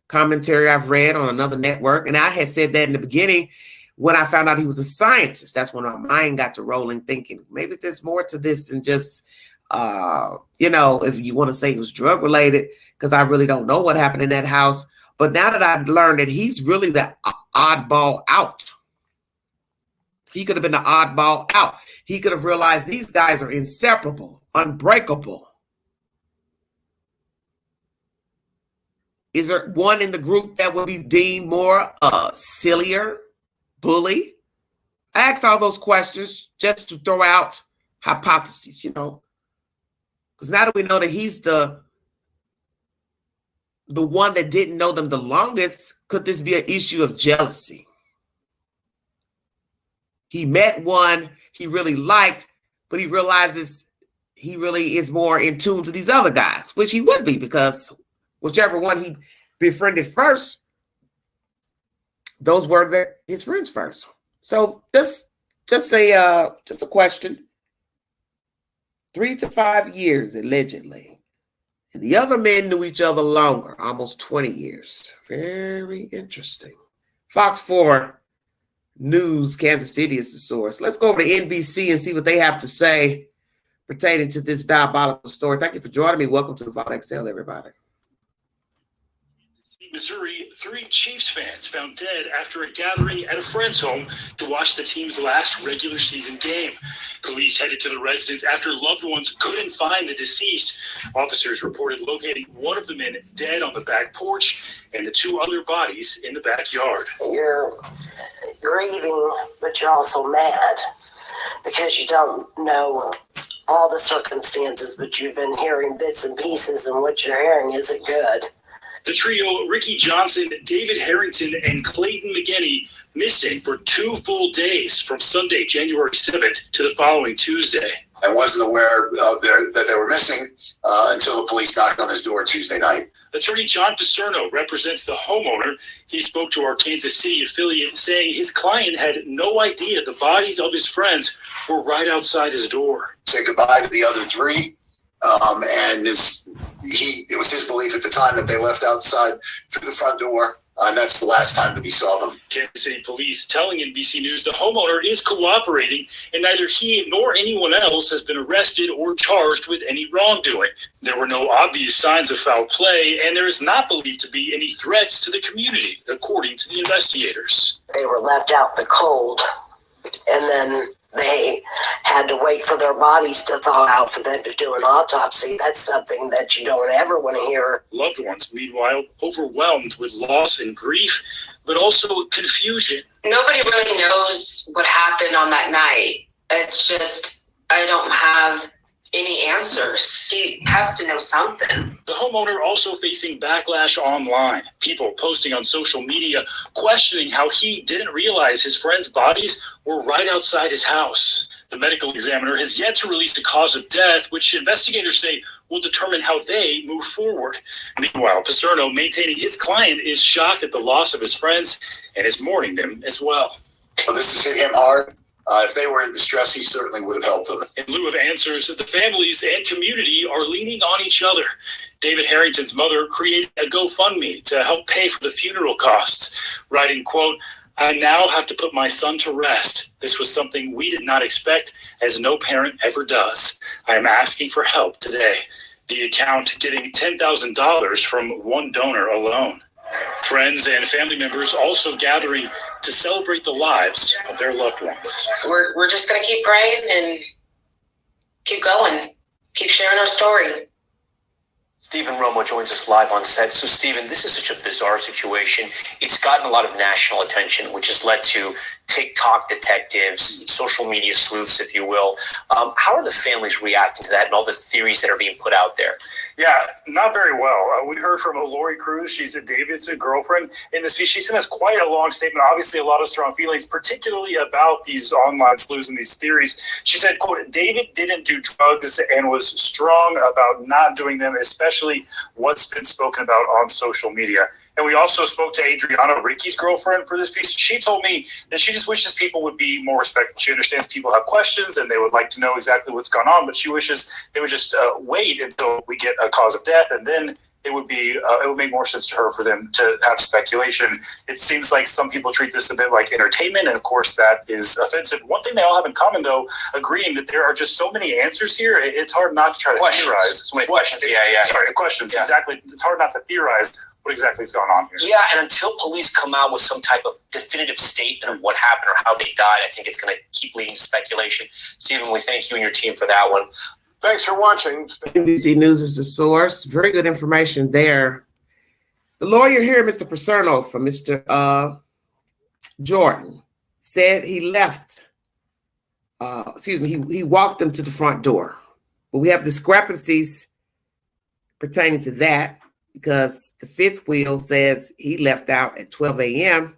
Speaker 1: commentary I've read on another network. And I had said that in the beginning when I found out he was a scientist. That's when my mind got to rolling, thinking maybe there's more to this than just, if you want to say it was drug related, because I really don't know what happened in that house. But now that I've learned that he's really the oddball out. He could have been the oddball out. He could have realized these guys are inseparable, unbreakable. Is there one in the group that would be deemed more sillier, bully? I asked all those questions just to throw out hypotheses, because now that we know that he's the one that didn't know them the longest, could this be an issue of jealousy? He met one he really liked, but he realizes he really is more in tune to these other guys, which he would be, because whichever one he befriended first, those were his friends first. So just a question. 3 to 5 years, allegedly. And the other men knew each other longer, almost 20 years. Very interesting. Fox 4 News, Kansas City is the source. Let's go over to NBC and see what they have to say pertaining to this diabolical story. Thank you for joining me. Welcome to the Vault XL, everybody.
Speaker 15: Missouri, 3 Chiefs fans found dead after a gathering at a friend's home to watch the team's last regular season game. Police headed to the residence after loved ones couldn't find the deceased. Officers reported locating one of the men dead on the back porch and the 2 other bodies in the backyard.
Speaker 16: You're grieving, but you're also mad because you don't know all the circumstances, but you've been hearing bits and pieces, and what you're hearing isn't good.
Speaker 15: The trio, Ricky Johnson, David Harrington, and Clayton McGinney, missing for 2 full days from Sunday, January 7th to the following Tuesday.
Speaker 9: I wasn't aware of that they were missing until the police knocked on his door Tuesday night.
Speaker 15: Attorney John Paserno represents the homeowner. He spoke to our Kansas City affiliate, saying his client had no idea the bodies of his friends were right outside his door.
Speaker 9: Say goodbye to the other 3. And it was his belief at the time that they left outside through the front door, and that's the last time that he saw them.
Speaker 15: Kansas City police telling NBC News the homeowner is cooperating, and neither he nor anyone else has been arrested or charged with any wrongdoing. There were no obvious signs of foul play, and there is not believed to be any threats to the community, according to the investigators.
Speaker 16: They were left out in the cold, and then they had to wait for their bodies to thaw out for them to do an autopsy. That's something that you don't ever want to hear.
Speaker 15: Loved ones, meanwhile, overwhelmed with loss and grief, but also confusion.
Speaker 17: Nobody really knows what happened on that night. It's just, I don't have any answers. He has to know something.
Speaker 15: The homeowner also facing backlash online. People posting on social media questioning how he didn't realize his friends' bodies were right outside his house. The medical examiner has yet to release the cause of death, which investigators say will determine how they move forward. Meanwhile, Paserno, maintaining his client, is shocked at the loss of his friends and is mourning them as well.
Speaker 9: Well, this has hit him hard. If they were in distress, he certainly would have helped them.
Speaker 15: In lieu of answers, the families and community are leaning on each other. David Harrington's mother created a GoFundMe to help pay for the funeral costs, writing, quote, "I now have to put my son to rest. This was something we did not expect, as no parent ever does. I am asking for help today." The account getting $10,000 from one donor alone. Friends and family members also gathering to celebrate the lives of their loved ones.
Speaker 17: We're just going to keep praying and keep going, keep sharing our story.
Speaker 18: Stephen Romo joins us live on set. So, Stephen, this is such a bizarre situation. It's gotten a lot of national attention, which has led to TikTok detectives, social media sleuths, if you will. How are the families reacting to that and all the theories that are being put out there?
Speaker 15: Yeah, not very well. We heard from Lori Cruz. She's David's girlfriend in this piece. She sent us quite a long statement, obviously a lot of strong feelings, particularly about these online sleuths and these theories. She said, quote, "David didn't do drugs and was strong about not doing them, especially what's been spoken about on social media." And we also spoke to Adriana, Ricky's girlfriend, for this piece. She told me that she just wishes people would be more respectful. She understands people have questions and they would like to know exactly what's gone on, but she wishes they would just wait until we get a cause of death, and then it would make more sense to her for them to have speculation. It seems like some people treat this a bit like entertainment, and of course that is offensive. One thing they all have in common, though, agreeing that there are just so many answers here, it's hard not to try to theorize.
Speaker 18: So many questions, yeah.
Speaker 15: Sorry, questions, yeah. Exactly. It's hard not to theorize what exactly is going on here.
Speaker 18: Yeah, and until police come out with some type of definitive statement of what happened or how they died, I think it's going to keep leading to speculation. Stephen, we thank you and your team for that one.
Speaker 8: Thanks for watching.
Speaker 1: NBC News is the source. Very good information there. The lawyer here, Mr. Paserno, from Mr. Jordan, said he left. He walked them to the front door. But we have discrepancies pertaining to that, because the fifth wheel says he left out at 12 a.m.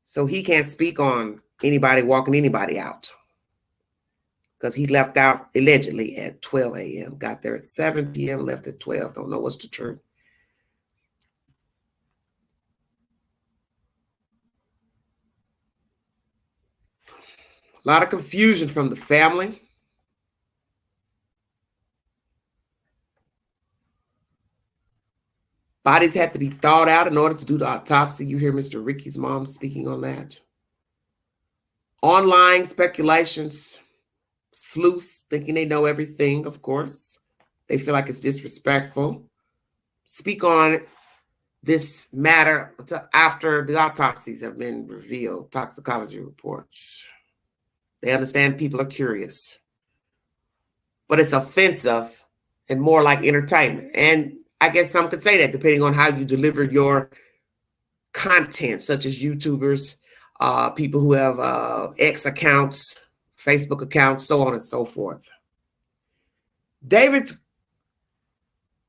Speaker 1: So he can't speak on anybody walking anybody out, because he left out allegedly at 12 a.m. Got there at 7 p.m., left at 12. Don't know what's the truth. A lot of confusion from the family. Bodies had to be thawed out in order to do the autopsy. You hear Mr. Ricky's mom speaking on that. Online speculations, sleuths thinking they know everything, of course. They feel like it's disrespectful. Speak on this matter after the autopsies have been revealed, toxicology reports. They understand people are curious. But it's offensive and more like entertainment. And I guess some could say that depending on how you deliver your content, such as YouTubers, people who have X accounts, Facebook accounts, so on and so forth. David's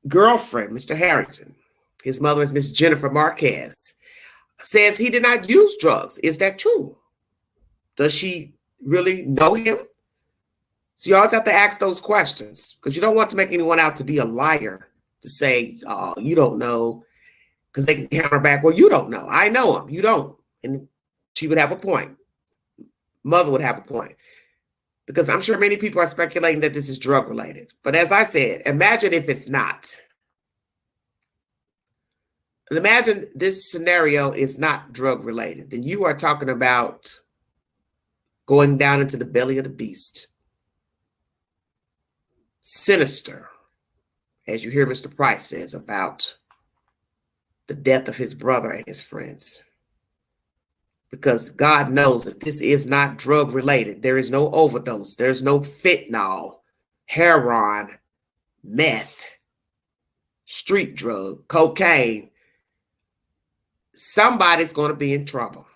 Speaker 1: girlfriend, Mr. Harrington, his mother is Miss Jennifer Marquez, says he did not use drugs. Is that true? Does she really know him? So you always have to ask those questions because you don't want to make anyone out to be a liar, to say, oh, you don't know, because they can counter back, well, you don't know. I know him. You don't. And she would have a point. Mother would have a point. Because I'm sure many people are speculating that this is drug related. But as I said, imagine if it's not. And imagine this scenario is not drug related. Then you are talking about going down into the belly of the beast. Sinister, as you hear Mr. Price says about the death of his brother and his friends. Because God knows that this is not drug related. There is no overdose. There's no fentanyl, heroin, meth, street drug, cocaine. Somebody's going to be in trouble.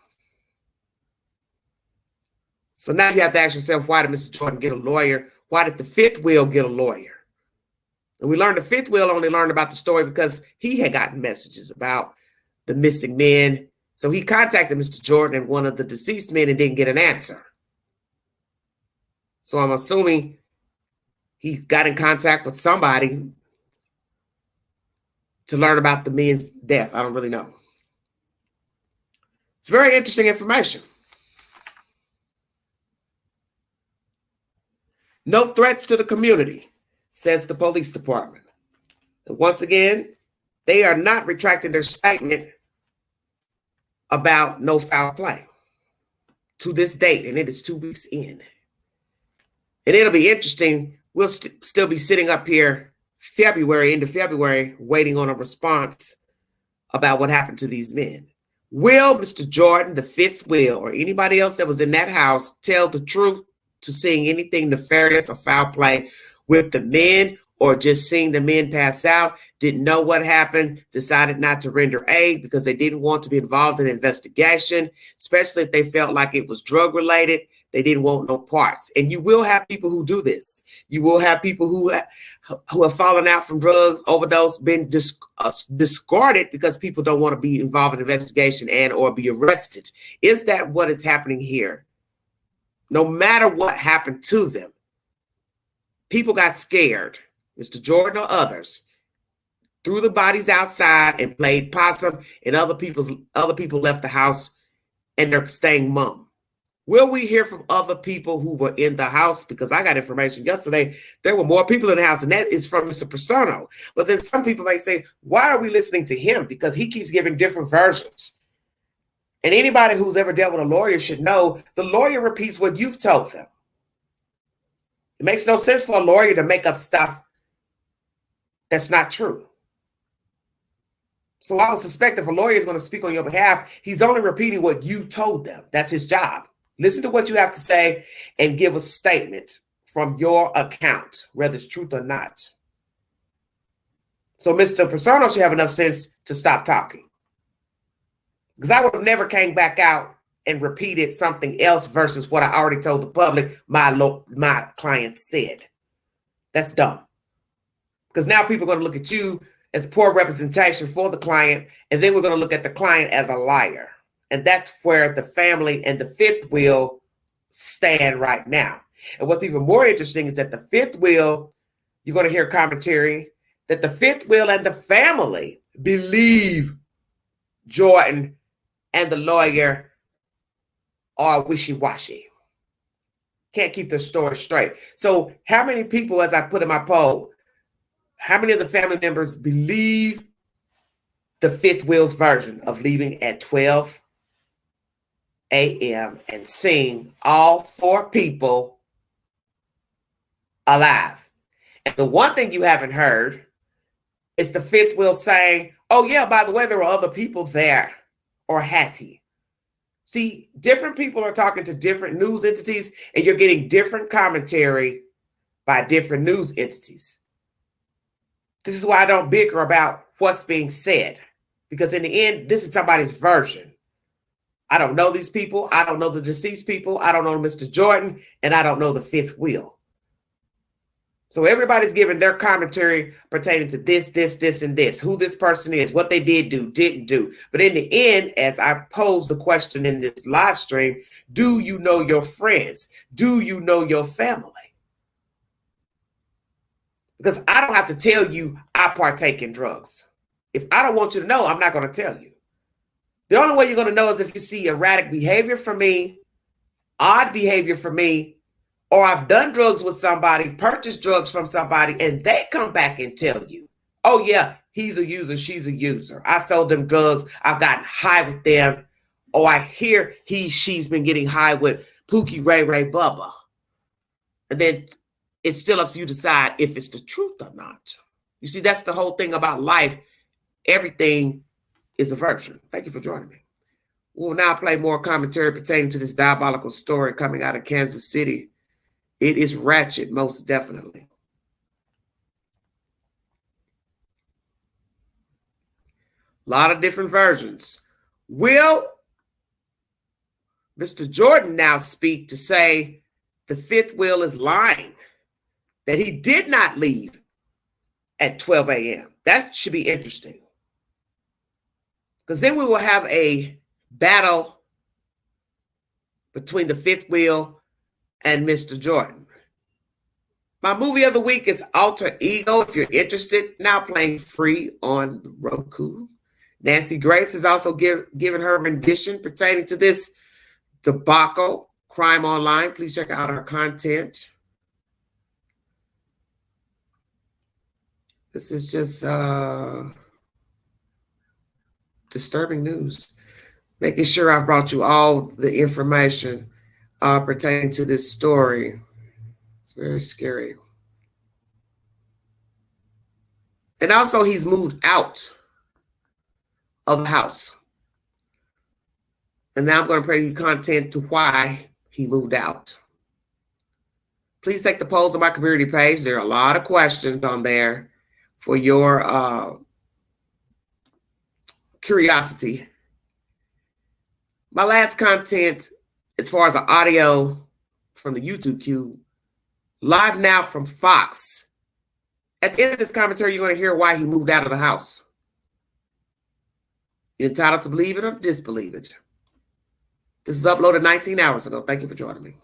Speaker 1: So now you have to ask yourself, why did Mr. Jordan get a lawyer? Why did the fifth wheel get a lawyer? And we learned the fifth wheel only learned about the story because he had gotten messages about the missing men. So he contacted Mr. Jordan and one of the deceased men and didn't get an answer. So I'm assuming he got in contact with somebody to learn about the men's death. I don't really know. It's very interesting information. No threats to the community, says the police department. And once again, they are not retracting their statement about no foul play to this date, and it is 2 weeks in. And it'll be interesting. We'll still be sitting up here into February, waiting on a response about what happened to these men. Will Mr. Jordan, the fifth wheel, or anybody else that was in that house tell the truth to seeing anything nefarious or foul play with the men, or just seeing the men pass out, didn't know what happened, decided not to render aid because they didn't want to be involved in an investigation, especially if they felt like it was drug related. They didn't want no parts. And you will have people who do this. You will have people who have fallen out from drugs, overdose, been discarded because people don't want to be involved in an investigation and or be arrested. Is that what is happening here? No matter what happened to them, people got scared. Mr. Jordan or others threw the bodies outside and played possum, and other people left the house and they're staying mum. Will we hear from other people who were in the house? Because I got information yesterday, there were more people in the house, and that is from Mr. Paserno. But then some people may say, why are we listening to him? Because he keeps giving different versions. And anybody who's ever dealt with a lawyer should know the lawyer repeats what you've told them. It makes no sense for a lawyer to make up stuff that's not true. So I would suspect if a lawyer is going to speak on your behalf, he's only repeating what you told them. That's his job. Listen to what you have to say and give a statement from your account, whether it's truth or not. So Mr. Paserno should have enough sense to stop talking. Because I would have never came back out and repeated something else versus what I already told the public my client said. That's dumb. Because now people are going to look at you as poor representation for the client, and then we're going to look at the client as a liar. And that's where the family and the fifth wheel stand right now. And what's even more interesting is that the fifth wheel, you're going to hear commentary, that the fifth wheel and the family believe Jordan and the lawyer are wishy-washy. Can't keep their story straight. So how many people, as I put in my poll, how many of the family members believe the fifth wheel's version of leaving at 12 a.m. and seeing all four people alive? And the one thing you haven't heard is the fifth wheel saying, oh yeah, by the way, there were other people there. Or has he? See, different people are talking to different news entities, and you're getting different commentary by different news entities. This is why I don't bicker about what's being said, because in the end, this is somebody's version. I don't know these people. I don't know the deceased people. I don't know Mr. Jordan, and I don't know the fifth wheel. So everybody's giving their commentary pertaining to this, and this, who this person is, what they did do, didn't do. But in the end, as I pose the question in this live stream, do you know your friends? Do you know your family? Because I don't have to tell you I partake in drugs. If I don't want you to know, I'm not going to tell you. The only way you're going to know is if you see erratic behavior from me, odd behavior from me, or I've done drugs with somebody, purchased drugs from somebody, and they come back and tell you, oh yeah, he's a user, she's a user. I sold them drugs, I've gotten high with them. Or I hear she's been getting high with Pookie, Ray, Bubba. And then it's still up to you to decide if it's the truth or not. You see, that's the whole thing about life. Everything is a virtue. Thank you for joining me. We'll now play more commentary pertaining to this diabolical story coming out of Kansas City. It is ratchet, most definitely. A lot of different versions. Will Mr. Jordan now speak to say the fifth wheel is lying, that he did not leave at 12 a.m.? That should be interesting. Because then we will have a battle between the fifth wheel and Mr. Jordan. My movie of the week is Alter Ego. If you're interested, now playing free on Roku. Nancy Grace has also given her rendition pertaining to this debacle, Crime Online. Please check out our content. This is just disturbing news. Making sure I've brought you all the information pertaining to this story. It's very scary. And also, he's moved out of the house. And now I'm going to play you content to why he moved out. Please take the polls on my community page. There are a lot of questions on there for your curiosity. My last content, as far as the audio from the YouTube queue, live now from Fox. At the end of this commentary, you're going to hear why he moved out of the house. You're entitled to believe it or disbelieve it. This is uploaded 19 hours ago. Thank you for joining me.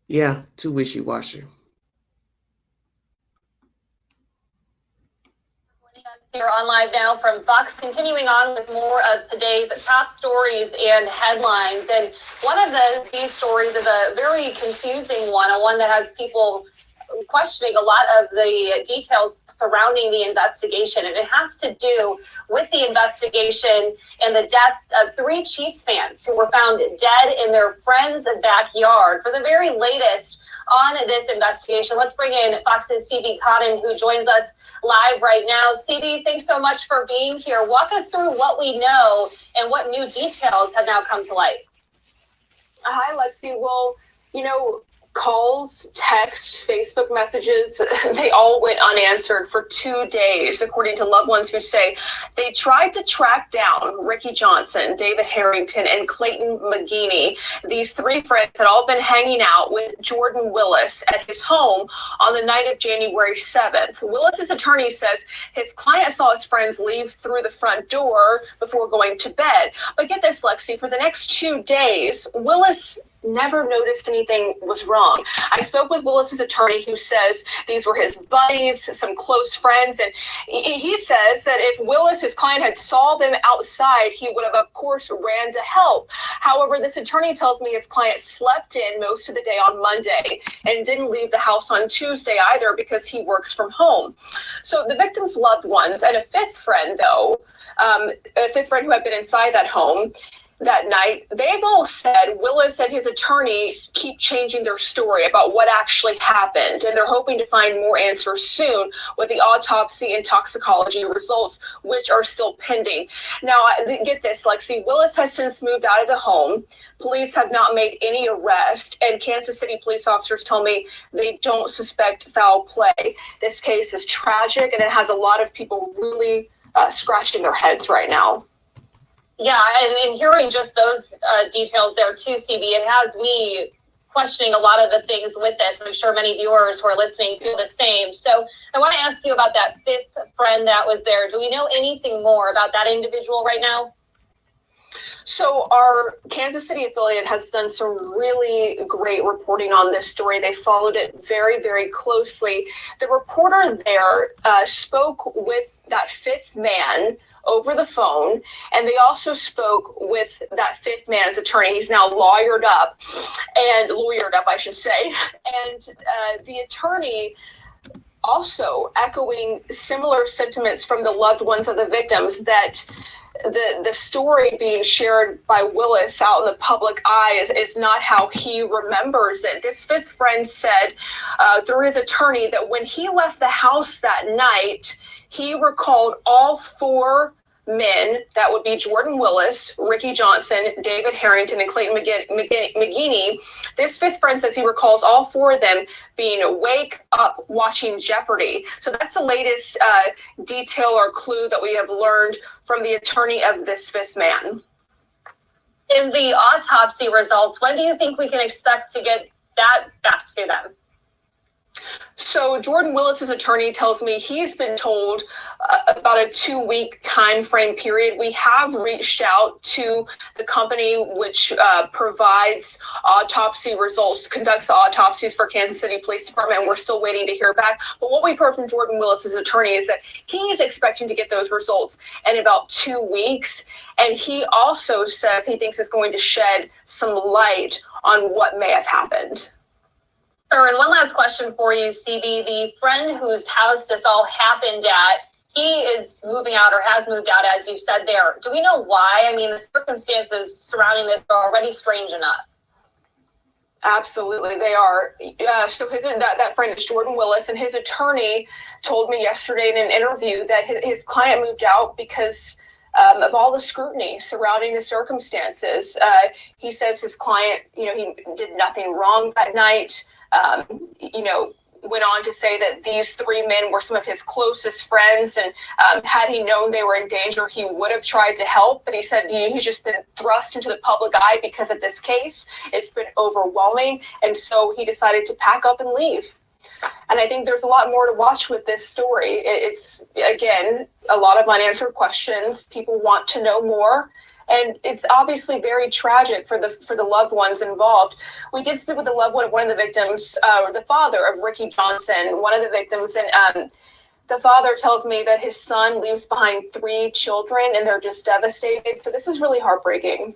Speaker 1: Yeah, too wishy-washy.
Speaker 19: Here on Live Now from Fox, continuing on with more of today's top stories and headlines. And one of these stories is a very confusing one that has people questioning a lot of the details surrounding the investigation. And it has to do with the investigation and the death of 3 Chiefs fans who were found dead in their friend's backyard. For the very latest on this investigation, let's bring in Fox's C.B. Cotton, who joins us live right now. C.B., thanks so much for being here. Walk us through what we know and what new details have now come to light.
Speaker 20: Hi, Lexi. Well, calls, text, Facebook messages, they all went unanswered for 2 days, according to loved ones who say they tried to track down Ricky Johnson, David Harrington, and Clayton McGeeney. These 3 friends had all been hanging out with Jordan Willis at his home on the night of January 7th. Willis's attorney says his client saw his friends leave through the front door before going to bed. But get this, Lexi, for the next 2 days, Willis never noticed anything was wrong. I spoke with Willis's attorney, who says these were his buddies, some close friends, and he says that if Willis, his client, had saw them outside, he would have, of course, ran to help. However, this attorney tells me his client slept in most of the day on Monday and didn't leave the house on Tuesday either because he works from home. So the victim's loved ones and a 5th friend, though, a 5th friend who had been inside that home that night, they've all said Willis and his attorney keep changing their story about what actually happened, and they're hoping to find more answers soon with the autopsy and toxicology results, which are still pending. Now, get this, Lexi, Willis has since moved out of the home. Police have not made any arrest, and Kansas City police officers tell me they don't suspect foul play. This case is tragic, and it has a lot of people really scratching their heads right now.
Speaker 19: Yeah, and in hearing just those details there too, CB, it has me questioning a lot of the things with this. I'm sure many viewers who are listening feel the same. So I want to ask you about that fifth friend that was there. Do we know anything more about that individual right now?
Speaker 20: So our Kansas City affiliate has done some really great reporting on this story. They followed it very, very closely. The reporter there spoke with that fifth man over the phone, and they also spoke with that fifth man's attorney. He's now lawyered up, I should say. And the attorney also echoing similar sentiments from the loved ones of the victims, that the story being shared by Willis out in the public eye is not how he remembers it. This fifth friend said through his attorney that when he left the house that night, he recalled all four men, that would be Jordan Willis, Ricky Johnson, David Harrington, and Clayton McGeeney. This fifth friend says he recalls all four of them being awake, up, watching Jeopardy. So that's the latest detail or clue that we have learned from the attorney of this fifth man.
Speaker 19: In the autopsy results, when do you think we can expect to get that back to them?
Speaker 20: So Jordan Willis's attorney tells me he's been told about a 2-week time frame period. We have reached out to the company which provides autopsy results, conducts the autopsies for Kansas City Police Department, and we're still waiting to hear back. But what we've heard from Jordan Willis's attorney is that he is expecting to get those results in about 2 weeks. And he also says he thinks it's going to shed some light on what may have happened.
Speaker 19: And one last question for you, CB. The friend whose house this all happened at, he is moving out or has moved out, as you said there. Do we know why? I mean, the circumstances surrounding this are already strange enough.
Speaker 20: Absolutely, they are. So that friend is Jordan Willis, and his attorney told me yesterday in an interview that his client moved out because of all the scrutiny surrounding the circumstances. He says his client, he did nothing wrong that night. Went on to say that these three men were some of his closest friends, and had he known they were in danger, he would have tried to help. But he said he's just been thrust into the public eye because of this case. It's been overwhelming, and so he decided to pack up and leave. And I think there's a lot more to watch with this story. It's, again, a lot of unanswered questions. People want to know more. And it's obviously very tragic for the loved ones involved. We did speak with the loved one of one of the victims, the father of Ricky Johnson, one of the victims, and the father tells me that his son leaves behind 3 children, and they're just devastated. So this is really heartbreaking.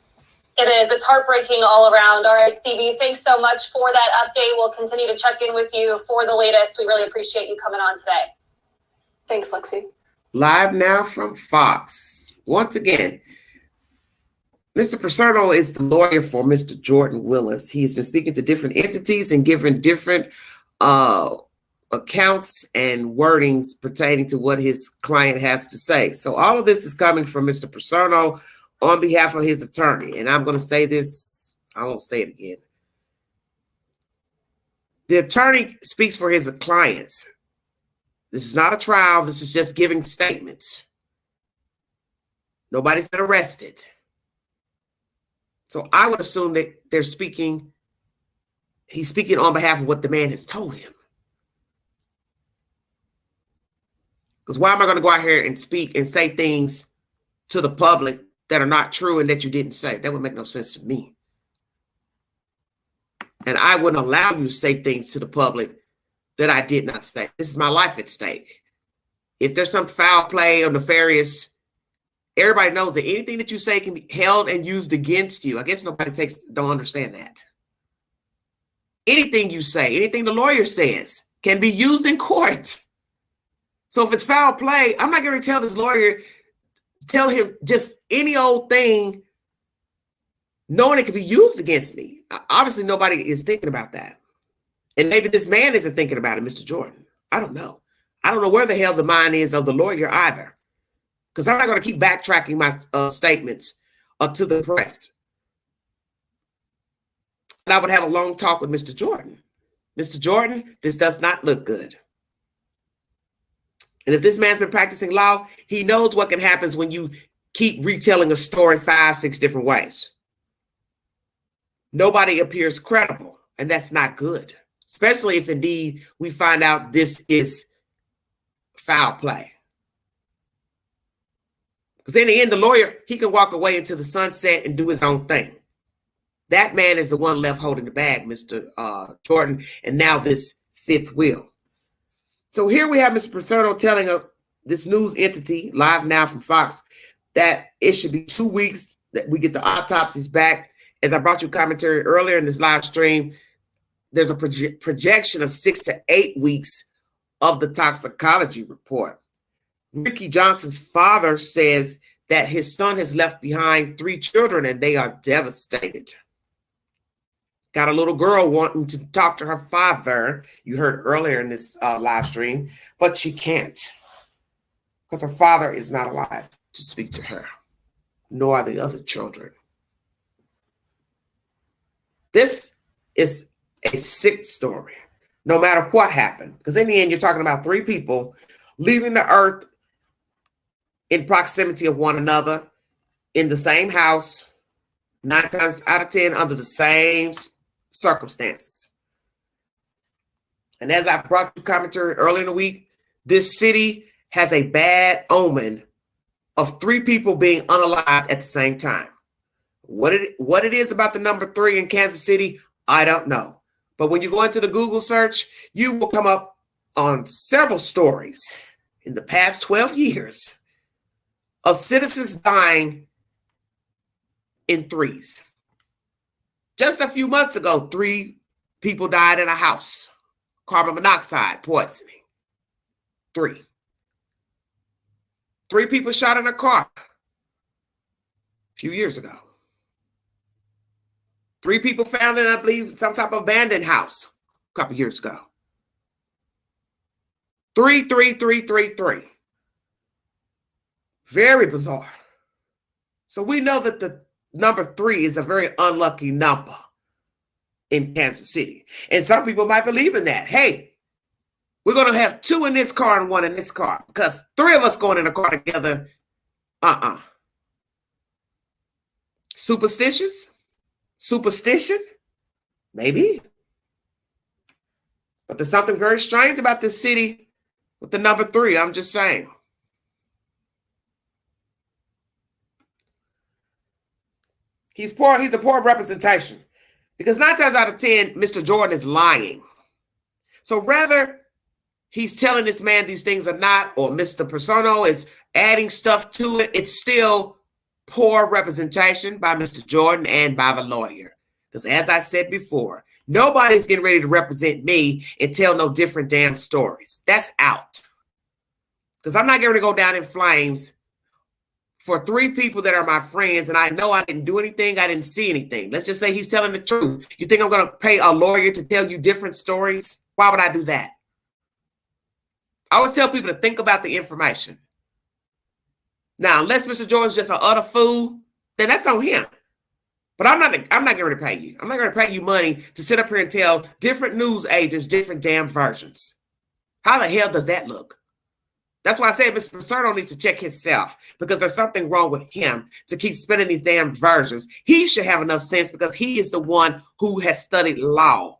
Speaker 19: It is. It's heartbreaking all around. All right, Stevie, thanks so much for that update. We'll continue to check in with you for the latest. We really appreciate you coming on today.
Speaker 20: Thanks, Lexi.
Speaker 1: Live now from Fox. Once again, Mr. Paserno is the lawyer for Mr. Jordan Willis. He has been speaking to different entities and giving different accounts and wordings pertaining to what his client has to say. So all of this is coming from Mr. Paserno on behalf of his attorney. And I'm going to say this, I won't say it again. The attorney speaks for his clients. This is not a trial. This is just giving statements. Nobody's been arrested. So I would assume that he's speaking on behalf of what the man has told him. Because why am I going to go out here and speak and say things to the public that are not true and that you didn't say? That would make no sense to me. And I wouldn't allow you to say things to the public that I did not say. This is my life at stake. If there's some foul play or nefarious, everybody knows that anything that you say can be held and used against you. I guess nobody don't understand that. Anything you say, anything the lawyer says can be used in court. So if it's foul play, I'm not going to tell this lawyer, tell him just any old thing, knowing it could be used against me. Obviously, nobody is thinking about that. And maybe this man isn't thinking about it, Mr. Jordan. I don't know. I don't know where the hell the mind is of the lawyer either. Because I'm not going to keep backtracking my statements to the press. And I would have a long talk with Mr. Jordan. Mr. Jordan, this does not look good. And if this man's been practicing law, he knows what can happen when you keep retelling a story 5, 6 different ways. Nobody appears credible, and that's not good, especially if indeed we find out this is foul play. Because in the end, the lawyer, he can walk away into the sunset and do his own thing. That man is the one left holding the bag, Mr. Jordan, and now this fifth wheel. So here we have Mr. Paserno telling this news entity, live now from Fox, that it should be 2 weeks that we get the autopsies back. As I brought you commentary earlier in this live stream, there's a projection of 6 to 8 weeks of the toxicology report. Ricky Johnson's father says that his son has left behind 3 children and they are devastated. Got a little girl wanting to talk to her father, you heard earlier in this live stream, but she can't because her father is not alive to speak to her, nor are the other children. This is a sick story, no matter what happened, because in the end, you're talking about 3 people leaving the earth in proximity of one another, in the same house, 9 times out of 10 under the same circumstances. And as I brought you commentary early in the week, this city has a bad omen of 3 people being unalived at the same time. What it is about the number 3 in Kansas City, I don't know. But when you go into the Google search, you will come up on several stories in the past 12 years of citizens dying in threes. Just a few months ago, 3 people died in a house. Carbon monoxide poisoning. 3. 3 people shot in a car a few years ago. 3 people found in, I believe, some type of abandoned house a couple years ago. 3. Very bizarre. So we know that the number 3 is a very unlucky number in Kansas City. And some people might believe in that. Hey, we're going to have 2 in this car and 1 in this car because 3 of us going in a car together. Superstitious? Superstition? Maybe. But there's something very strange about this city with the number 3. I'm just saying. He's a poor representation because 9 times out of 10, Mr. Jordan is lying. So rather he's telling this man these things or not, or Mr. Paserno is adding stuff to it, it's still poor representation by Mr. Jordan and by the lawyer. Because as I said before, nobody's getting ready to represent me and tell no different damn stories. That's out. Because I'm not going to go down in flames for 3 people that are my friends, and I know I didn't do anything, I didn't see anything. Let's just say he's telling the truth. You think I'm going to pay a lawyer to tell you different stories? Why would I do that? I always tell people to think about the information. Now, unless Mr. Jordan's just an utter fool, then that's on him. But I'm not going to pay you. I'm not going to pay you money to sit up here and tell different news agents different damn versions. How the hell does that look? That's why I say Mr. Paserno needs to check himself because there's something wrong with him to keep spinning these damn versions. He should have enough sense because he is the one who has studied law.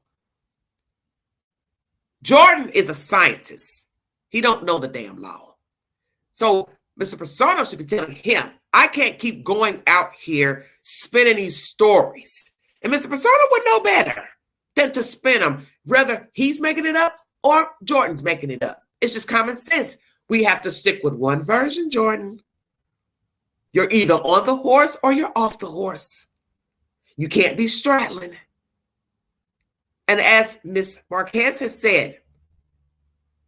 Speaker 1: Jordan is a scientist. He don't know the damn law. So Mr. Paserno should be telling him, I can't keep going out here spinning these stories. And Mr. Paserno would know better than to spin them, whether he's making it up or Jordan's making it up. It's just common sense. We have to stick with one version, Jordan. You're either on the horse or you're off the horse. You can't be straddling. And as Ms. Marquez has said,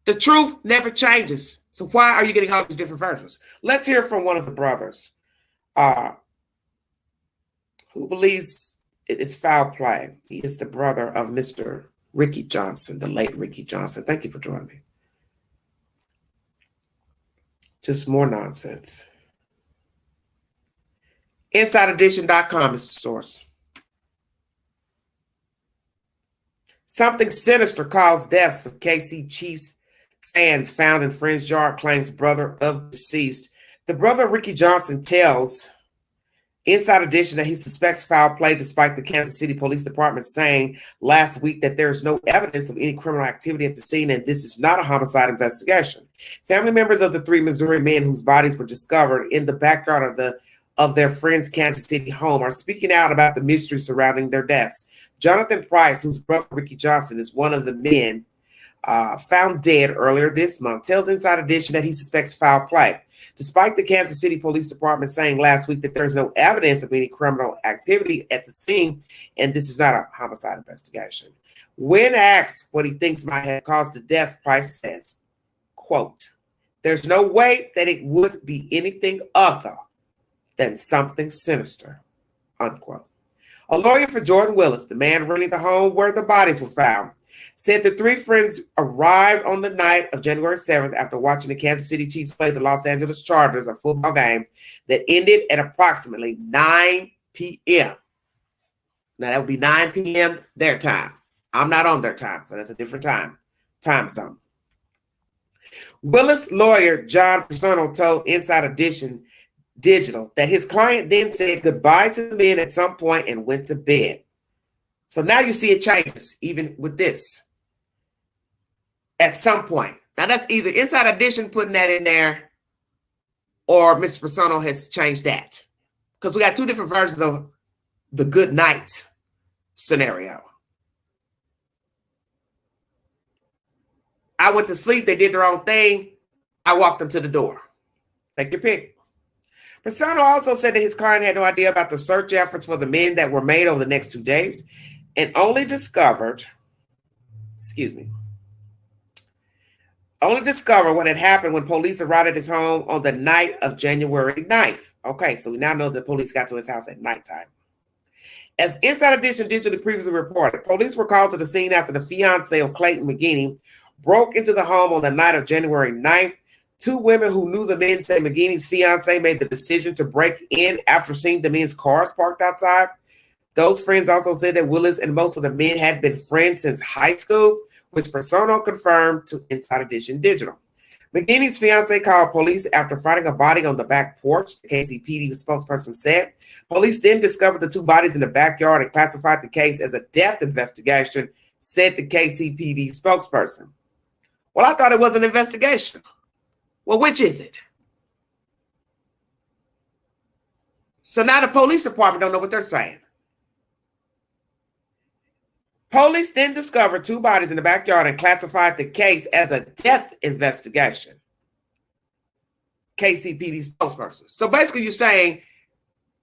Speaker 1: the truth never changes. So why are you getting all these different versions? Let's hear from one of the brothers who believes it is foul play. He is the brother of Mr. Ricky Johnson, the late Ricky Johnson. Thank you for joining me. Just more nonsense. InsideEdition.com is the source. Something sinister caused deaths of KC Chiefs fans found in friend's yard, claims brother of deceased. The brother of Ricky Johnson tells Inside Edition that he suspects foul play despite the Kansas City Police Department saying last week that there is no evidence of any criminal activity at the scene and this is not a homicide investigation. Family members of the 3 Missouri men whose bodies were discovered in the backyard of their friend's Kansas City home are speaking out about the mystery surrounding their deaths. Jonathan Price, whose brother Ricky Johnson is one of the men found dead earlier this month, tells Inside Edition that he suspects foul play. Despite the Kansas City Police Department saying last week that there's no evidence of any criminal activity at the scene, and this is not a homicide investigation. When asked what he thinks might have caused the deaths, Price says, quote, "There's no way that it would be anything other than something sinister," unquote. A lawyer for Jordan Willis, the man running the home where the bodies were found, said the 3 friends arrived on the night of January 7th after watching the Kansas City Chiefs play the Los Angeles Chargers, a football game that ended at approximately 9 p.m. Now, that would be 9 p.m. their time. I'm not on their time, so that's a different time zone. Willis' lawyer, John Persano, told Inside Edition Digital that his client then said goodbye to the men at some point and went to bed. So now you see it changes, even with this. At some point. Now that's either Inside Edition putting that in there or Mr. Persano has changed that. Because we got 2 different versions of the good night scenario. I went to sleep, they did their own thing. I walked them to the door. Take your pick. Persano also said that his client had no idea about the search efforts for the men that were made over the next 2 days and only discovered what had happened when police arrived at his home on the night of January 9th. Okay, so we now know that police got to his house at nighttime. As Inside Edition Digital previously reported, police were called to the scene after the fiancé of Clayton McGinney broke into the home on the night of January 9th. 2 women who knew the men say McGinney's fiancé made the decision to break in after seeing the men's cars parked outside. Those friends also said that Willis and most of the men had been friends since high school, which Persano confirmed to Inside Edition Digital. McGinney's fiancé called police after finding a body on the back porch, the KCPD spokesperson said. Police then discovered the 2 bodies in the backyard and classified the case as a death investigation, said the KCPD spokesperson. Well, I thought it was an investigation. Well, which is it? So now the police department don't know what they're saying. Police then discovered 2 bodies in the backyard and classified the case as a death investigation. KCPD spokesperson. So basically you're saying,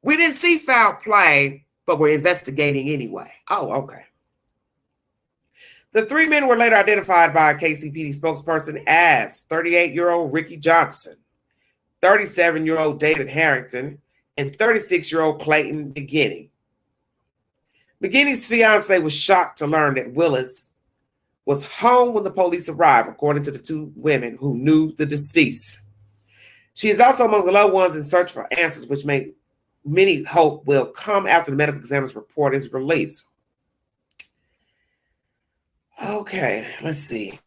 Speaker 1: we didn't see foul play, but we're investigating anyway. Oh, okay. The 3 men were later identified by a KCPD spokesperson as 38-year-old Ricky Johnson, 37-year-old David Harrington, and 36-year-old Clayton McGinney. McGinney's fiancée was shocked to learn that Willis was home when the police arrived, according to the 2 women who knew the deceased. She is also among the loved ones in search for answers, which many hope will come after the medical examiner's report is released. Okay, let's see.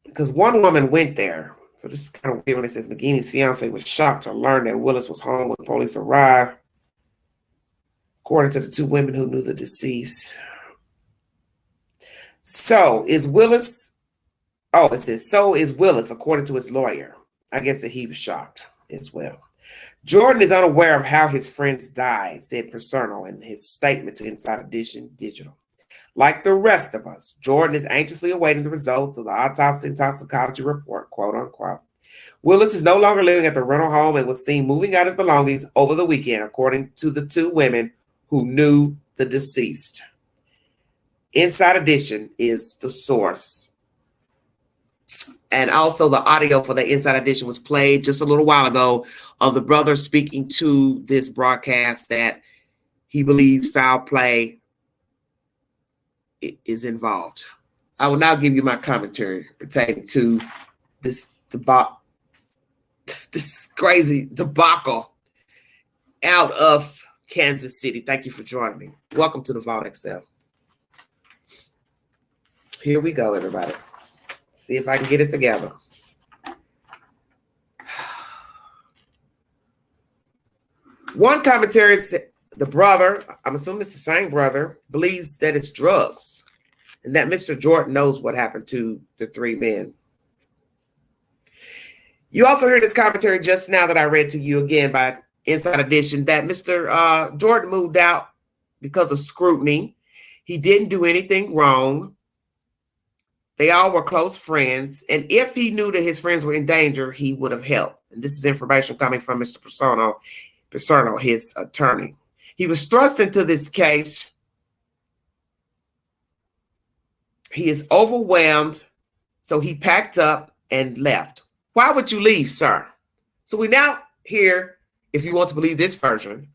Speaker 1: Because one woman went there. So this is kind of weird when it says McGinney's fiancée was shocked to learn that Willis was home when the police arrived, according to the 2 women who knew the deceased. So is Willis, it says, so is Willis, according to his lawyer. I guess that he was shocked as well. Jordan is unaware of how his friends died, said Persano in his statement to Inside Edition Digital. Like the rest of us, Jordan is anxiously awaiting the results of the autopsy and toxicology report, quote unquote. Willis is no longer living at the rental home and was seen moving out his belongings over the weekend, according to the 2 women who knew the deceased. Inside Edition is the source. And also the audio for the Inside Edition was played just a little while ago of the brother speaking to this broadcast that he believes foul play is involved. I will now give you my commentary pertaining to this crazy debacle out of Kansas City. Thank you for joining me. Welcome to the Vault XL. Here we go, everybody. See if I can get it together. One commentary said the brother, I'm assuming it's the same brother, believes that it's drugs and that Mr. Jordan knows what happened to the three men. You also heard this commentary just now that I read to you again by Inside Edition that Mr. Jordan moved out because of scrutiny. He didn't do anything wrong. They all were close friends. And if he knew that his friends were in danger, he would have helped. And this is information coming from Mr. Paserno, his attorney. He was thrust into this case. He is overwhelmed. So he packed up and left. Why would you leave, sir? So we now hear, if you want to believe this version,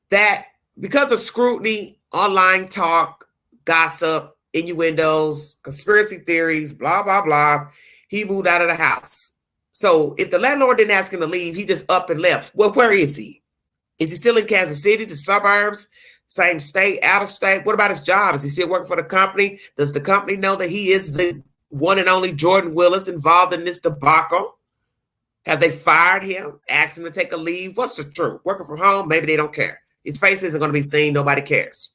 Speaker 1: that because of scrutiny, online talk, gossip, innuendos, conspiracy theories, blah, blah, blah, he moved out of the house. So if the landlord didn't ask him to leave, he just up and left. Well, where is he? Is he still in Kansas City, the suburbs, same state, out of state? What about his job? Is he still working for the company? Does the company know that he is the one and only Jordan Willis involved in this debacle? Have they fired him, asked him to take a leave? What's the truth? Working from home, maybe they don't care. His face isn't going to be seen. Nobody cares.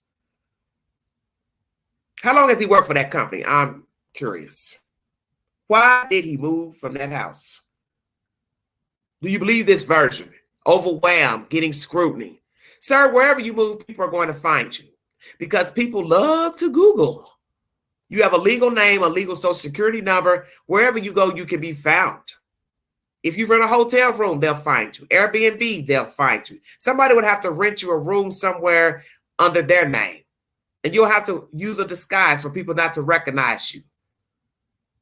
Speaker 1: How long has he worked for that company? I'm curious. Why did he move from that house? Do you believe this version? Overwhelmed, getting scrutiny. Sir, wherever you move, people are going to find you because people love to Google. You have a legal name, a legal social security number. Wherever you go, you can be found. If you rent a hotel room, they'll find you. Airbnb, they'll find you. Somebody would have to rent you a room somewhere under their name. And you'll have to use a disguise for people not to recognize you.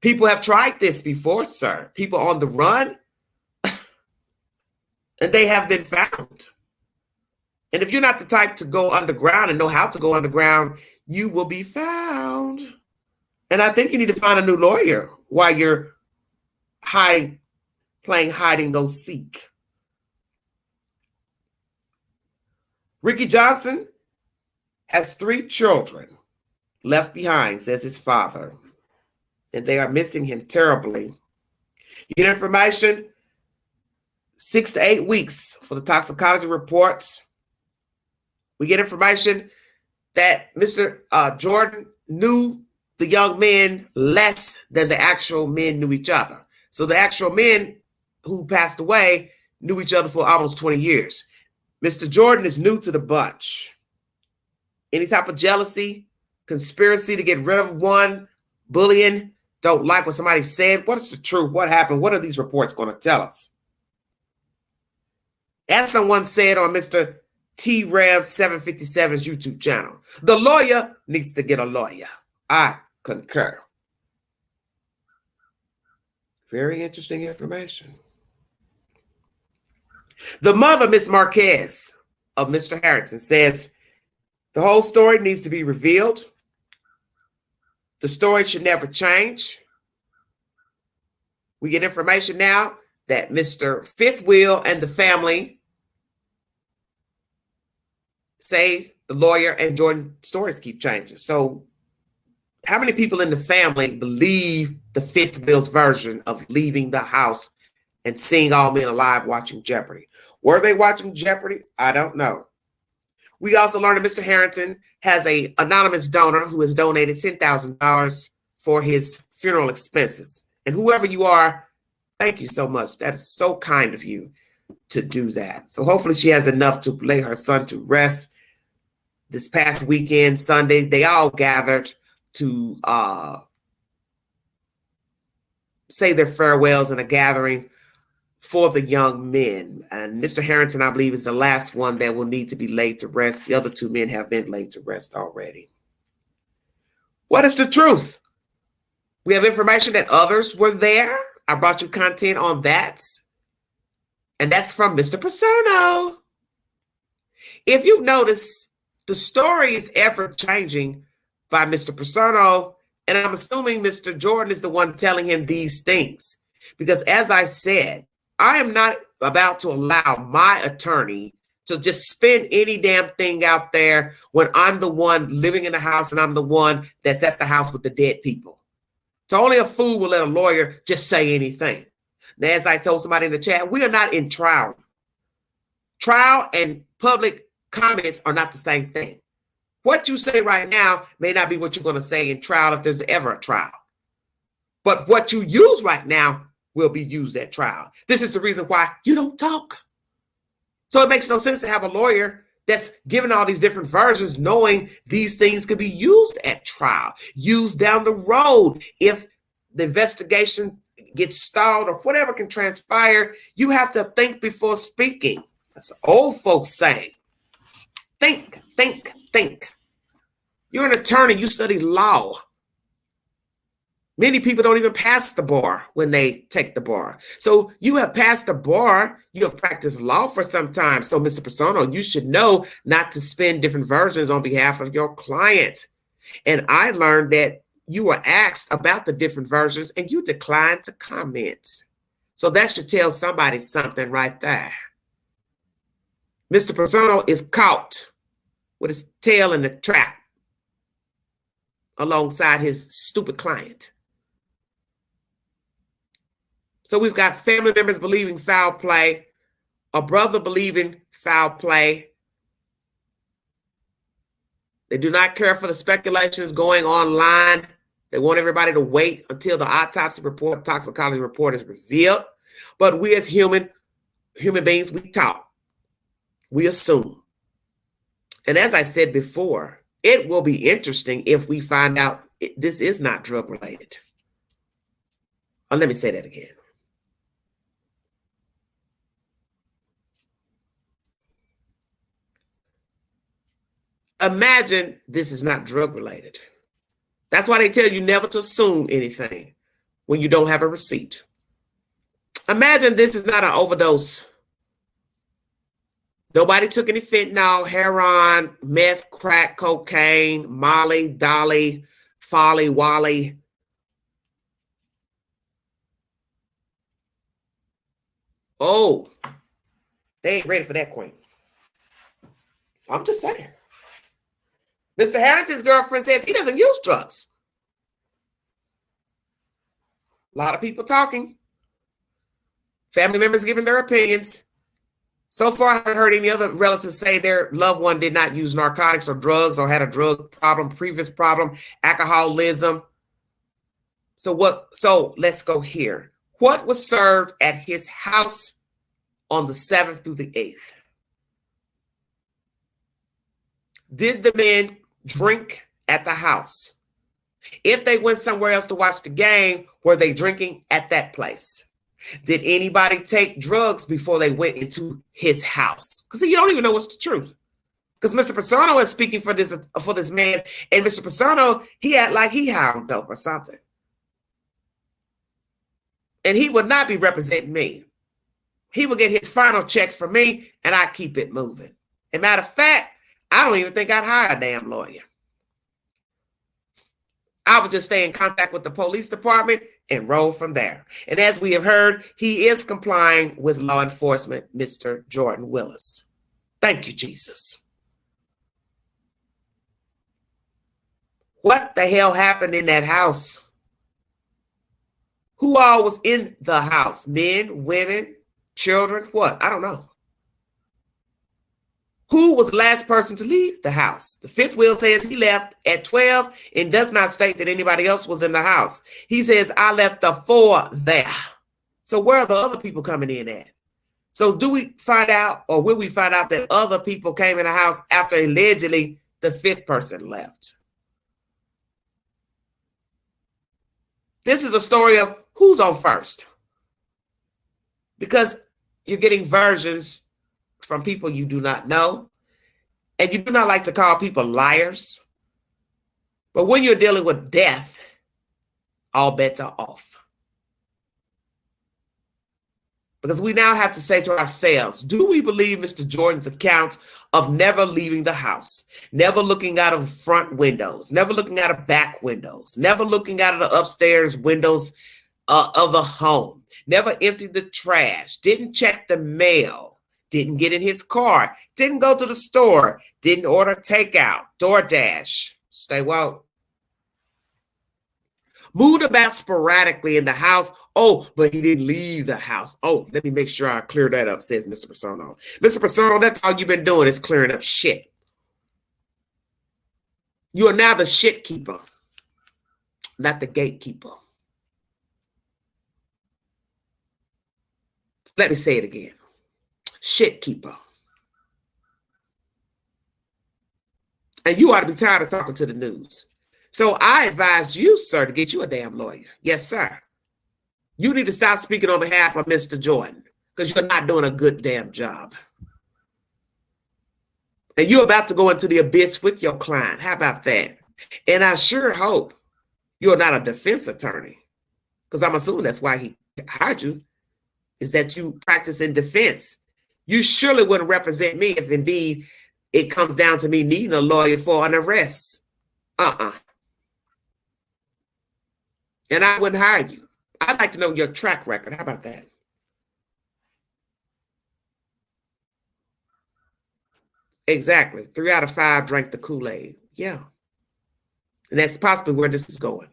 Speaker 1: People have tried this before, sir. People on the run, and they have been found. And if you're not the type to go underground and know how to go underground, you will be found. And I think you need to find a new lawyer while you're playing hide and go seek. Ricky Johnson has 3 children left behind, says his father, and they are missing him terribly. You get information, 6 to 8 weeks for the toxicology reports. We get information that Mr. Jordan knew the young men less than the actual men knew each other. So the actual men who passed away knew each other for almost 20 years. Mr. Jordan is new to the bunch. Any type of jealousy, conspiracy to get rid of one, bullying, don't like what somebody said. What is the truth? What happened? What are these reports going to tell us? As someone said on Mr. T-Rev 757's YouTube channel, the lawyer needs to get a lawyer. I concur. Very interesting information. The mother, Miss Marquez, of Mr. Harrington, says the whole story needs to be revealed. The story should never change. We get information now that Mr. Fifth Wheel and the family say the lawyer and Jordan stories keep changing. So how many people in the family believe the Fifth Wheel's version of leaving the house and seeing all men alive watching Jeopardy? Were they watching Jeopardy? I don't know. We also learned that Mr. Harrington has an anonymous donor who has donated $10,000 for his funeral expenses. And whoever you are, thank you so much. That is so kind of you to do that. So hopefully she has enough to lay her son to rest. This past weekend, Sunday, they all gathered to say their farewells in a gathering for the young men. And Mr. Harrington, I believe, is the last one that will need to be laid to rest. The other 2 men have been laid to rest already. What is the truth? We have information that others were there. I brought you content on that. And that's from Mr. Paserno. If you've noticed, the story is ever changing by Mr. Paserno. And I'm assuming Mr. Jordan is the one telling him these things. Because as I said, I am not about to allow my attorney to just spin any damn thing out there when I'm the one living in the house and I'm the one that's at the house with the dead people. So only a fool will let a lawyer just say anything. Now, as I told somebody in the chat, we are not in trial. Trial and public comments are not the same thing. What you say right now may not be what you're going to say in trial if there's ever a trial. But what you use right now will be used at trial. This is the reason why you don't talk. So it makes no sense to have a lawyer that's giving all these different versions, knowing these things could be used at trial, used down the road. If the investigation gets stalled or whatever can transpire, you have to think before speaking. That's old folks saying. Think, think, think. You're an attorney, you study law. Many people don't even pass the bar when they take the bar. So you have passed the bar, you have practiced law for some time. So Mr. Persona, you should know not to spin different versions on behalf of your clients. And I learned that you were asked about the different versions and you declined to comment. So that should tell somebody something right there. Mr. Persona is caught with his tail in the trap alongside his stupid client. So we've got family members believing foul play, a brother believing foul play. They do not care for the speculations going online. They want everybody to wait until the autopsy report, toxicology report is revealed. But we as human beings, we talk. We assume. And as I said before, it will be interesting if we find out this is not drug related. Let me say that again. Imagine this is not drug related. That's why they tell you never to assume anything when you don't have a receipt. Imagine this is not an overdose. Nobody took any fentanyl, heroin, meth, crack, cocaine, Molly, Dolly, Folly, Wally. Oh, they ain't ready for that, Queen. I'm just saying. Mr. Harrington's girlfriend says he doesn't use drugs. A lot of people talking. Family members giving their opinions. So far, I haven't heard any other relatives say their loved one did not use narcotics or drugs or had a drug problem, previous problem, alcoholism. So let's go here. What was served at his house on the 7th through the 8th? Did the men drink at the house? If they went somewhere else to watch the game, were they drinking at that place? Did anybody take drugs before they went into his house? Because you don't even know what's the truth. Because Mr. Persona is speaking for this man, and Mr. Persona, he act like he high on dope or something. And he would not be representing me. He will get his final check from me, and I keep it moving. As a matter of fact, I don't even think I'd hire a damn lawyer. I would just stay in contact with the police department and roll from there. And as we have heard, he is complying with law enforcement, Mr. Jordan Willis. Thank you, Jesus. What the hell happened in that house? Who all was in the house? Men, women, children, what? I don't know. Who was the last person to leave the house? The fifth will says he left at 12 and does not state that anybody else was in the house. He says, I left the 4 there. So where are the other people coming in at? So do we find out, or will we find out that other people came in the house after allegedly the 5th person left? This is a story of who's on first. Because you're getting versions from people you do not know. And you do not like to call people liars. But when you're dealing with death, all bets are off. Because we now have to say to ourselves, do we believe Mr. Jordan's account of never leaving the house, never looking out of front windows, never looking out of back windows, never looking out of the upstairs windows of the home, never emptied the trash, didn't check the mail, didn't get in his car, didn't go to the store, didn't order takeout, DoorDash, stay woke, moved about sporadically in the house Oh, but he didn't leave the house. Oh, let me make sure I clear that up, says Mr. Paserno. Mr. Paserno, that's all you've been doing is clearing up shit. You are now the shit keeper, not the gatekeeper. Let me say it again. Shit keeper. And you ought to be tired of talking to the news. So I advise you, sir, to get you a damn lawyer. Yes, sir. You need to stop speaking on behalf of Mr. Jordan because you're not doing a good damn job. And you're about to go into the abyss with your client. How about that? And I sure hope you're not a defense attorney, because I'm assuming that's why he hired you, is that you practice in defense. You surely wouldn't represent me if indeed it comes down to me needing a lawyer for an arrest. And I wouldn't hire you. I'd like to know your track record. How about that? Exactly. 3 out of 5 drank the Kool-Aid. Yeah. And that's possibly where this is going.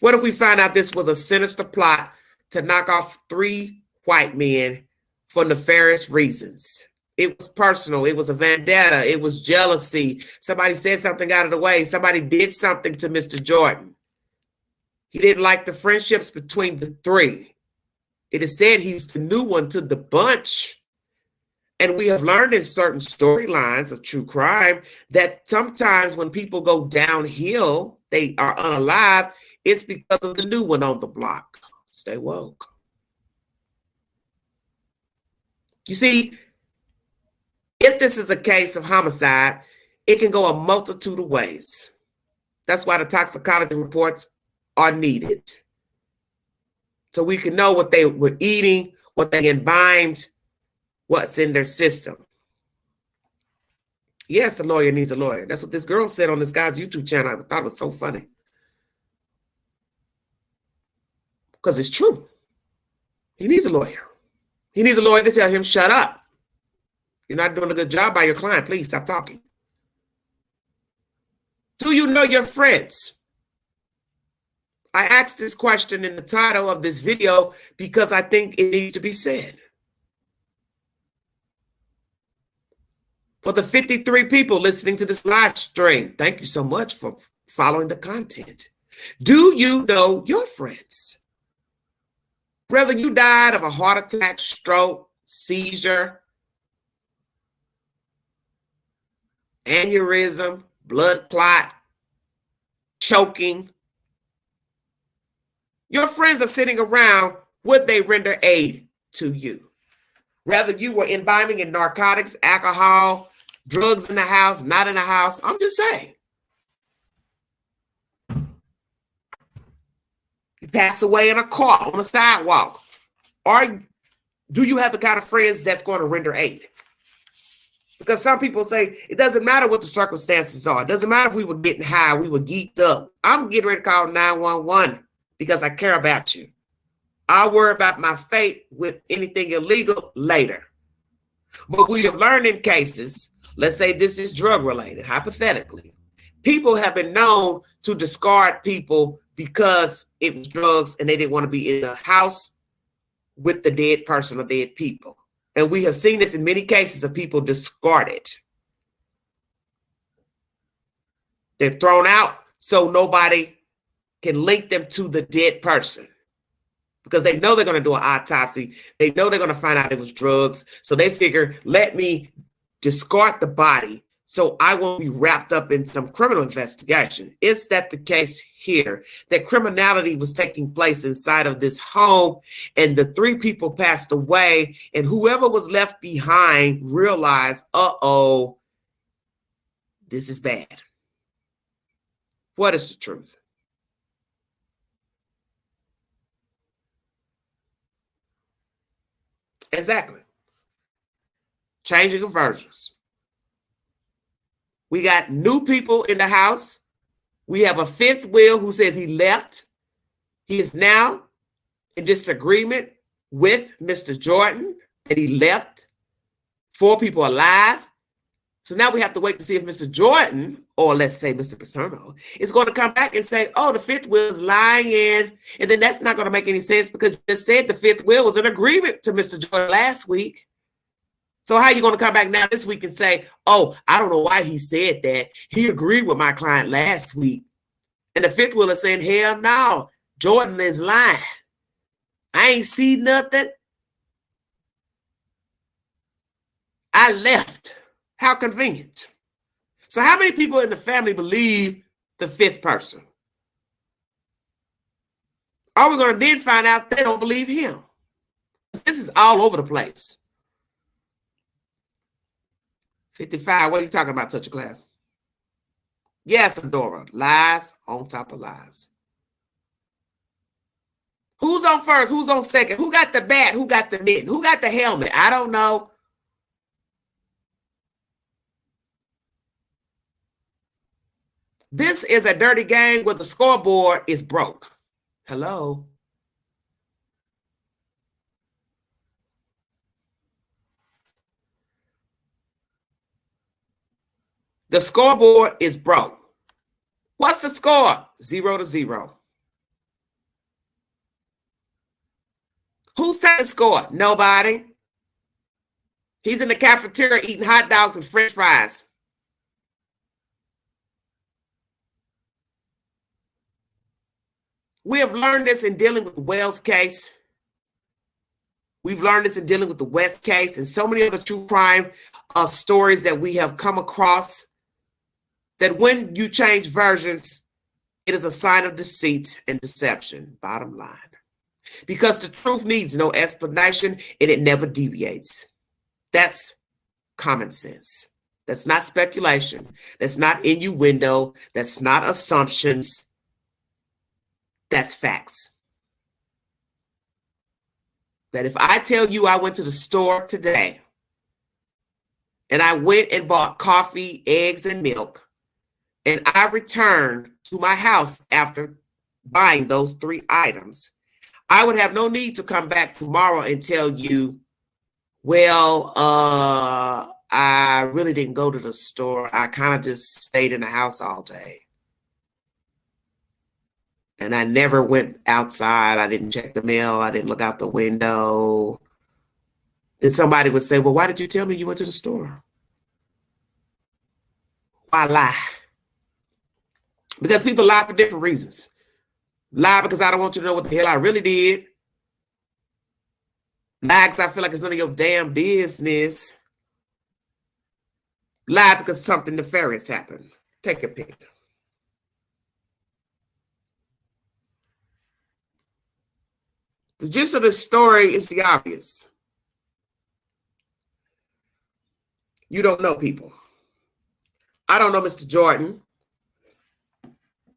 Speaker 1: What if we find out this was a sinister plot to knock off 3 white men for nefarious reasons? It was personal. It was a vendetta. It was jealousy. Somebody said something out of the way. Somebody did something to Mr. Jordan. He didn't like the friendships between the 3. It is said he's the new one to the bunch. And we have learned in certain storylines of true crime that sometimes when people go downhill, they are unalive, it's because of the new one on the block. Stay woke. You see, if this is a case of homicide, it can go a multitude of ways. That's why the toxicology reports are needed. So we can know what they were eating, what they imbibed, what's in their system. Yes, a lawyer needs a lawyer. That's what this girl said on this guy's YouTube channel. I thought it was so funny. Because it's true. He needs a lawyer. He needs a lawyer to tell him, shut up. You're not doing a good job by your client. Please stop talking. Do you know your friends? I asked this question in the title of this video because I think it needs to be said. For the 53 people listening to this live stream, thank you so much for following the content. Do you know your friends? Whether you died of a heart attack, stroke, seizure, aneurysm, blood clot, choking, your friends are sitting around, would they render aid to you? Whether you were imbibing in narcotics, alcohol, drugs in the house, not in the house, I'm just saying. You pass away in a car on the sidewalk. Or do you have the kind of friends that's going to render aid? Because some people say it doesn't matter what the circumstances are. It doesn't matter if we were getting high, we were geeked up. I'm getting ready to call 911 because I care about you. I'll worry about my fate with anything illegal later. But we have learned in cases, let's say this is drug related, hypothetically, people have been known to discard people because it was drugs and they didn't want to be in the house with the dead person or dead people. And we have seen this in many cases of people discarded. They're thrown out so nobody can link them to the dead person because they know they're going to do an autopsy. They know they're going to find out it was drugs. So they figure, let me discard the body so I won't be wrapped up in some criminal investigation. Is that the case here? That criminality was taking place inside of this home and the 3 people passed away and whoever was left behind realized, uh-oh, this is bad. What is the truth? Exactly. Changing of versions. We got new people in the house. We have a 5th wheel who says he left. He is now in disagreement with Mr. Jordan that he left 4 people alive. So now we have to wait to see if Mr. Jordan or let's say Mr. Paserno, is going to come back and say, oh, the fifth wheel is lying. And then that's not going to make any sense because you just said the fifth wheel was in agreement to Mr. Jordan last week. So how are you going to come back now this week and say, oh, I don't know why he said that. He agreed with my client last week. And the fifth wheel is saying, hell no, Jordan is lying. I ain't see nothing. I left. How convenient. So how many people in the family believe the fifth person? Are we going to then find out they don't believe him? This is all over the place. 55, what are you talking about, Touch of Class? Yes, Adora. Lies on top of lies. Who's on first? Who's on second? Who got the bat? Who got the mitt? Who got the helmet? I don't know. This is a dirty game where the scoreboard is broke. Hello? The scoreboard is broke. What's the score? 0-0. Who's taking the score? Nobody. He's in the cafeteria eating hot dogs and French fries. We have learned this in dealing with the Wells case. We've learned this in dealing with the West case and so many other true crime stories that we have come across, that when you change versions, it is a sign of deceit and deception, bottom line. Because the truth needs no explanation and it never deviates. That's common sense. That's not speculation. That's not innuendo. That's not assumptions. That's facts. That if I tell you I went to the store today and I went and bought coffee, eggs, and milk, and I returned to my house after buying those 3 items, I would have no need to come back tomorrow and tell you, well, I really didn't go to the store. I kind of just stayed in the house all day. And I never went outside. I didn't check the mail. I didn't look out the window. Then somebody would say, well, why did you tell me you went to the store? Why lie? Because people lie for different reasons. Lie because I don't want you to know what the hell I really did. Lie because I feel like it's none of your damn business. Lie because something nefarious happened. Take a pick. The gist of the story is the obvious. You don't know people. I don't know Mr. Jordan.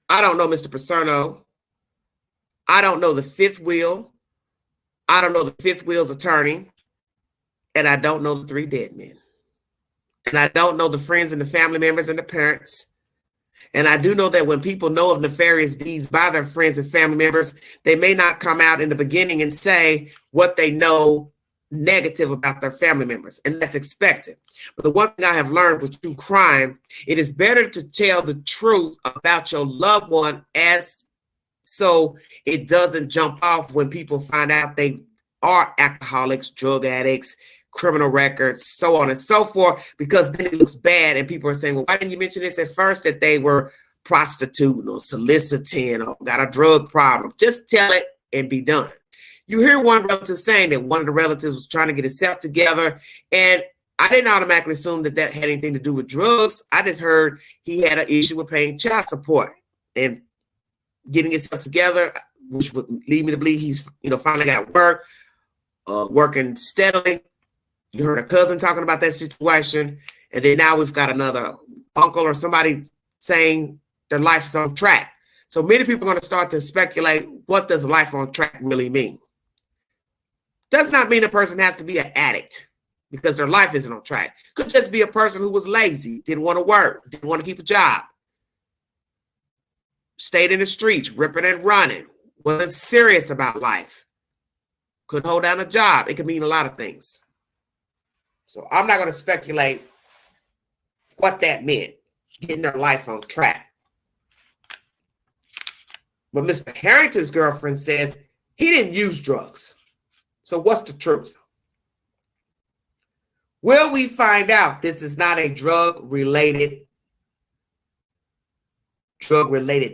Speaker 1: I don't know Mr. Paserno. I don't know the fifth wheel. I don't know the fifth wheel's attorney. And I don't know the 3 dead men. And I don't know the friends and the family members and the parents. And I do know that when people know of nefarious deeds by their friends and family members, they may not come out in the beginning and say what they know negative about their family members. And that's expected. But the one thing I have learned with true crime, it is better to tell the truth about your loved one as so it doesn't jump off when people find out they are alcoholics, drug addicts, criminal records, so on and so forth, because then it looks bad and people are saying, well, why didn't you mention this at first that they were prostituting or soliciting or got a drug problem? Just tell it and be done. You hear one relative saying that one of the relatives was trying to get himself together, and I didn't automatically assume that that had anything to do with drugs. I just heard he had an issue with paying child support and getting himself together, which would lead me to believe he's, finally got work, working steadily. You heard a cousin talking about that situation. And then now we've got another uncle or somebody saying their life is on track. So many people are going to start to speculate, what does life on track really mean? Does not mean a person has to be an addict because their life isn't on track. Could just be a person who was lazy, didn't want to work, didn't want to keep a job, stayed in the streets, ripping and running, wasn't serious about life, couldn't hold down a job. It could mean a lot of things. So I'm not going to speculate what that meant. getting their life on track. But Mr. Harrington's girlfriend says he didn't use drugs. So what's the truth? Will we find out this is not a drug-related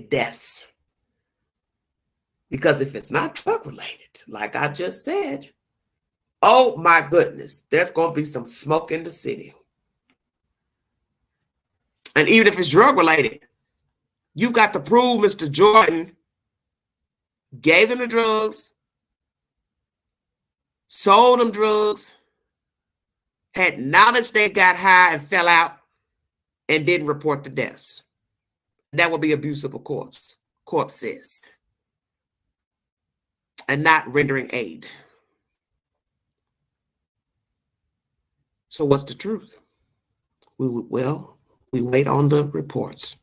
Speaker 1: deaths? Because if it's not drug-related, like I just said, oh my goodness, there's going to be some smoke in the city. And even if it's drug-related, you've got to prove Mr. Jordan gave them the drugs, sold them drugs, had knowledge they got high and fell out, and didn't report the deaths. That would be abuse of a corpses, and not rendering aid. So what's the truth? We wait on the reports.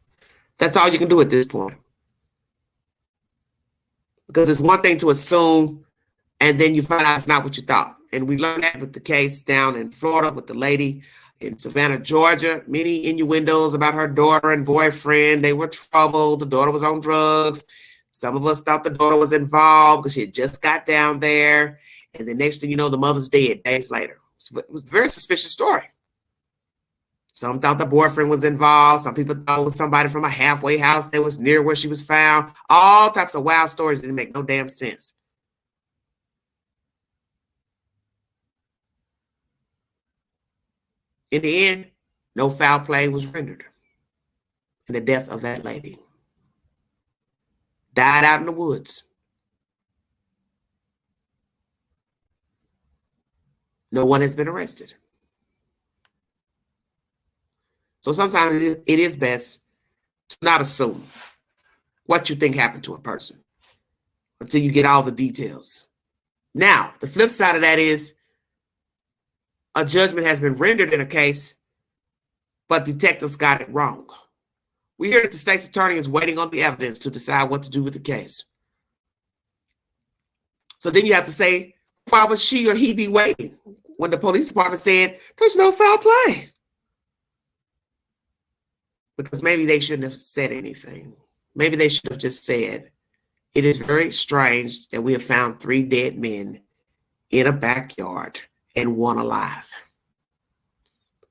Speaker 1: That's all you can do at this point. Because it's one thing to assume, and then you find out it's not what you thought. And we learned that with the case down in Florida with the lady in Savannah, Georgia. Many innuendos about her daughter and boyfriend. They were troubled. The daughter was on drugs. Some of us thought the daughter was involved because she had just got down there. And the next thing you know, the mother's dead days later. So it was a very suspicious story. Some thought the boyfriend was involved. Some people thought it was somebody from a halfway house that was near where she was found. All types of wild stories that didn't make no damn sense. In the end, no foul play was rendered in the death of that lady. Died out in the woods. No one has been arrested. So sometimes it is best to not assume what you think happened to a person until you get all the details. Now, the flip side of that is a judgment has been rendered in a case, but detectives got it wrong. We hear that the state's attorney is waiting on the evidence to decide what to do with the case. So then you have to say, why would she or he be waiting when the police department said there's no foul play? Because maybe they shouldn't have said anything. Maybe they should have just said, it is very strange that we have found 3 dead men in a backyard and 1 alive.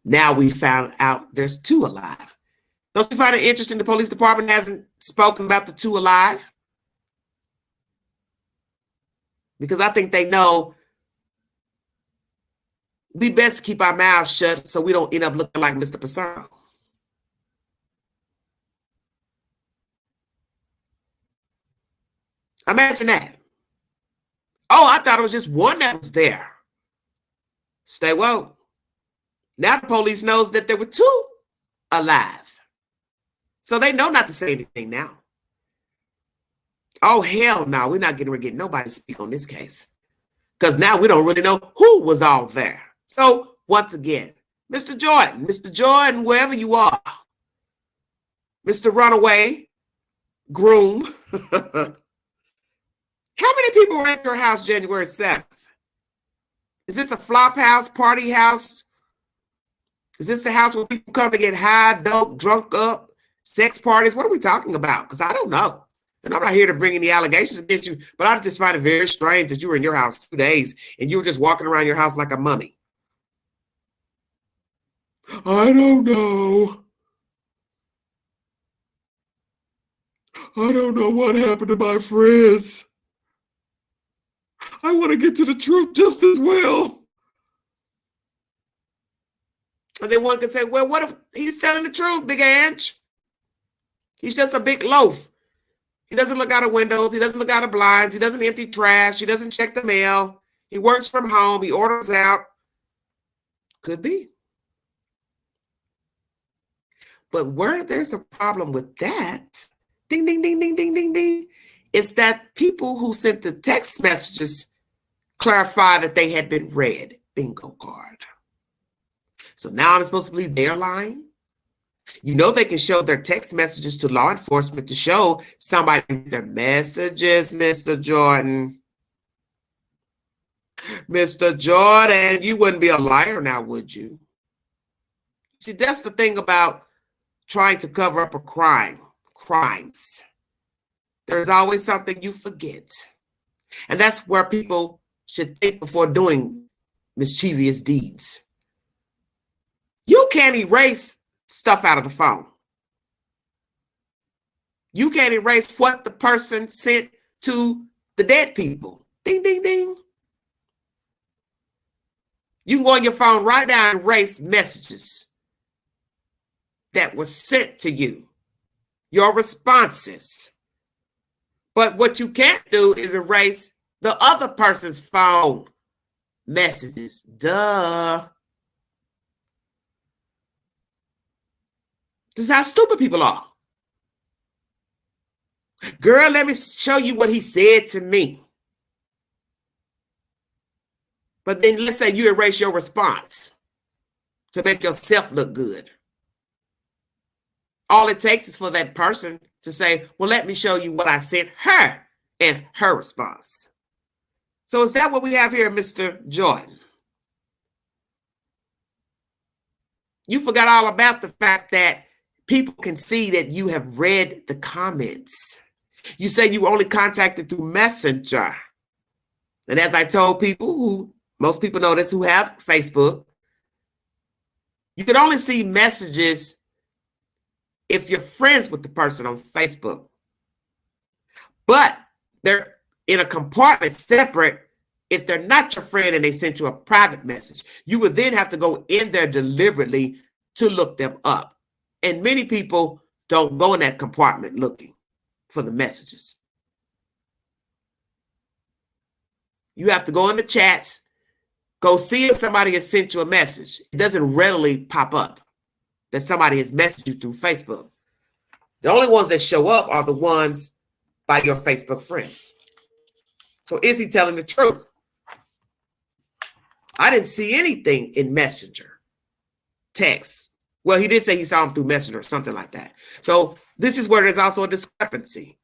Speaker 1: Now we found out there's 2 alive. Don't you find it interesting the police department hasn't spoken about the 2 alive? Because I think they know we best keep our mouths shut so we don't end up looking like Mr. Pissarro. Imagine that. Oh, I thought it was just 1 that was there. Stay woke. Now the police knows that there were 2 alive. So they know not to say anything now. Oh, hell no. We're not getting nobody to speak on this case. Because now we don't really know who was all there. So once again, Mr. Jordan, wherever you are, Mr. Runaway, groom, how many people were at your house January 7th? Is this a flop house, party house? Is this the house where people come to get high, dope, drunk up, sex parties? What are we talking about? Because I don't know. And I'm not here to bring any allegations against you, but I just find it very strange that you were in your house 2 days and you were just walking around your house like a mummy. I don't know. I don't know what happened to my friends. I want to get to the truth just as well. And then one could say, well, what if he's telling the truth, Big Ange? He's just a big loaf. He doesn't look out of windows. He doesn't look out of blinds. He doesn't empty trash. He doesn't check the mail. He works from home. He orders out. Could be. But where there's a problem with that, ding, ding, ding, ding, ding, ding, ding, is that people who sent the text messages clarify that they had been read. Bingo card. So now I'm supposed to believe they're lying? You know they can show their text messages to law enforcement to show somebody their messages, Mr. Jordan. Mr. Jordan, you wouldn't be a liar now, would you? See, that's the thing about trying to cover up crimes. There's always something you forget. And that's where people should think before doing mischievous deeds. You can't erase stuff out of the phone. You can't erase what the person sent to the dead people. Ding, ding, ding. You can go on your phone right now and erase messages that were sent to you, your responses. But what you can't do is erase the other person's phone messages. Duh. This is how stupid people are. Girl, let me show you what he said to me. But then let's say you erase your response to make yourself look good. All it takes is for that person to say, well, let me show you what I sent her and her response. So is that what we have here, Mr. Jordan? You forgot all about the fact that people can see that you have read the comments. You say you were only contacted through Messenger. And as I told people who, most people know this who have Facebook, you can only see messages if you're friends with the person on Facebook. But they're in a compartment separate if they're not your friend and they sent you a private message. You would then have to go in there deliberately to look them up. And many people don't go in that compartment looking for the messages. You have to go in the chats, go see if somebody has sent you a message. It doesn't readily pop up that somebody has messaged you through Facebook. The only ones that show up are the ones by your Facebook friends. So is he telling the truth? I didn't see anything in Messenger text. Well, he did say he saw him through Messenger or something like that. So this is where there's also a discrepancy.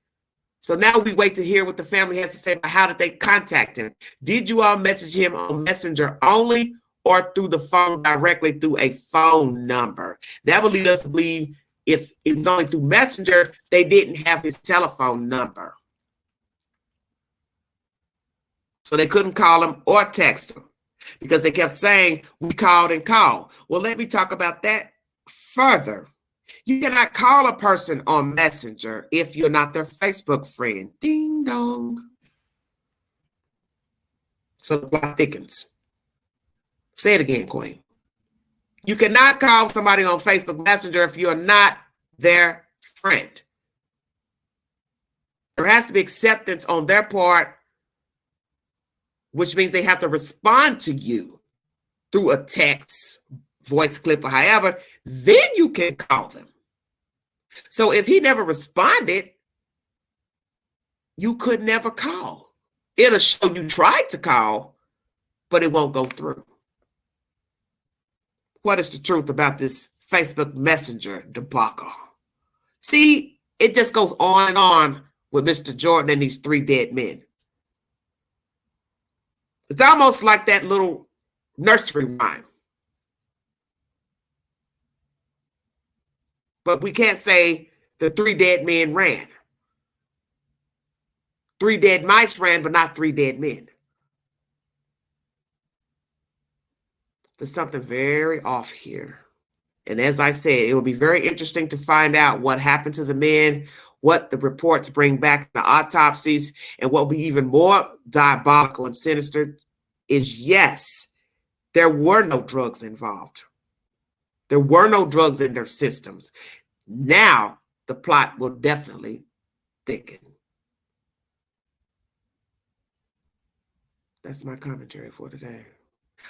Speaker 1: So now we wait to hear what the family has to say about how did they contact him. Did you all message him on Messenger only or through the phone directly through a phone number? That would lead us to believe if it was only through Messenger, they didn't have his telephone number. So they couldn't call him or text him because they kept saying, we called and called. Well, let me talk about that further. You cannot call a person on Messenger if you're not their Facebook friend. Ding dong. So the plot thickens. Say it again, Queen. You cannot call somebody on Facebook Messenger if you're not their friend. There has to be acceptance on their part, which means they have to respond to you through a text, voice clip, or however, then you can call them. So if he never responded, you could never call. It'll show you tried to call, but it won't go through. What is the truth about this Facebook Messenger debacle? See, it just goes on and on with Mr. Jordan and these three dead men. It's almost like that little nursery rhyme. But we can't say the three dead men ran. Three dead mice ran, but not three dead men. There's something very off here. And as I said, it will be very interesting to find out what happened to the men, what the reports bring back, the autopsies, and what will be even more diabolical and sinister is, yes, there were no drugs involved. There were no drugs in their systems. Now the plot will definitely thicken. That's my commentary for today.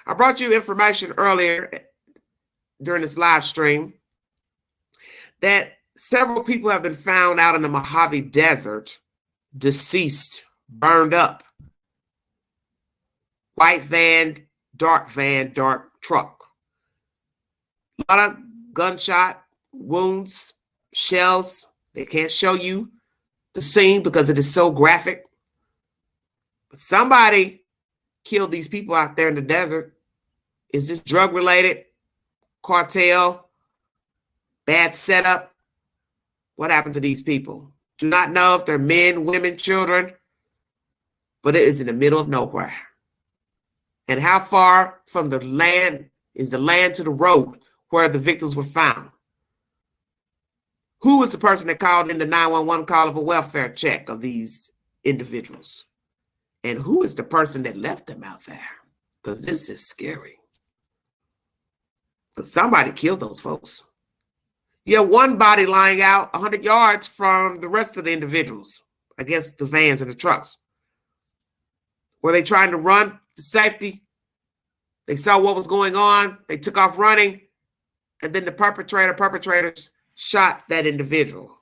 Speaker 1: I brought you information earlier during this live stream that several people have been found out in the Mojave Desert, deceased, burned up. White van, dark truck. A lot of gunshot wounds, shells. They can't show you the scene because it is so graphic. But somebody killed these people out there in the desert. Is this drug related? Cartel? bad setup. What happened to these people? Do not know if they're men, women, children, but it is in the middle of nowhere. And how far from the land is the land to the road where the victims were found? Who was the person that called in the 911 call of a welfare check of these individuals? And who is the person that left them out there? Because this is scary. Because somebody killed those folks. You have one body lying out 100 yards from the rest of the individuals, I guess the vans and the trucks. Were they trying to run to safety? They saw what was going on. They took off running. And then the perpetrators shot that individual.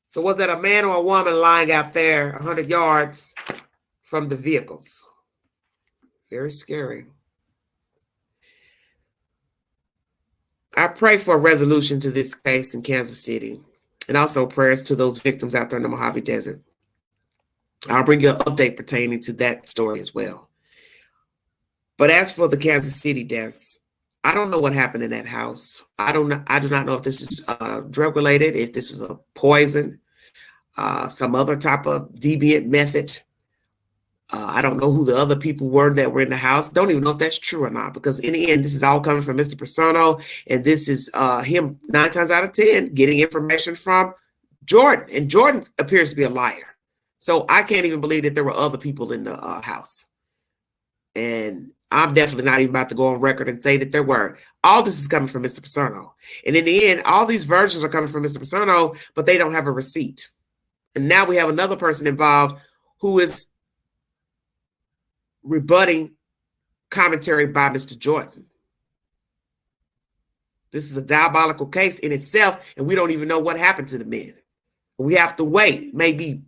Speaker 1: So was that a man or a woman lying out there 100 yards from the vehicles? Very scary. I pray for a resolution to this case in Kansas City, and also prayers to those victims out there in the Mojave Desert. I'll bring you an update pertaining to that story as well. But as for the Kansas City deaths, I don't know what happened in that house. I do not know if this is drug related, if this is a poison, some other type of deviant method. I don't know who the other people were that were in the house. Don't even know if that's true or not, because in the end, this is all coming from Mr. Persano, and this is him 9 times out of 10 getting information from Jordan, and Jordan appears to be a liar. So I can't even believe that there were other people in the house. And I'm definitely not even about to go on record and say that there were. All this is coming from Mr. Persano. And in the end, all these versions are coming from Mr. Persano, but they don't have a receipt. And now we have another person involved who is rebutting commentary by Mr. Jordan. This is a diabolical case in itself, and we don't even know what happened to the men. We have to wait maybe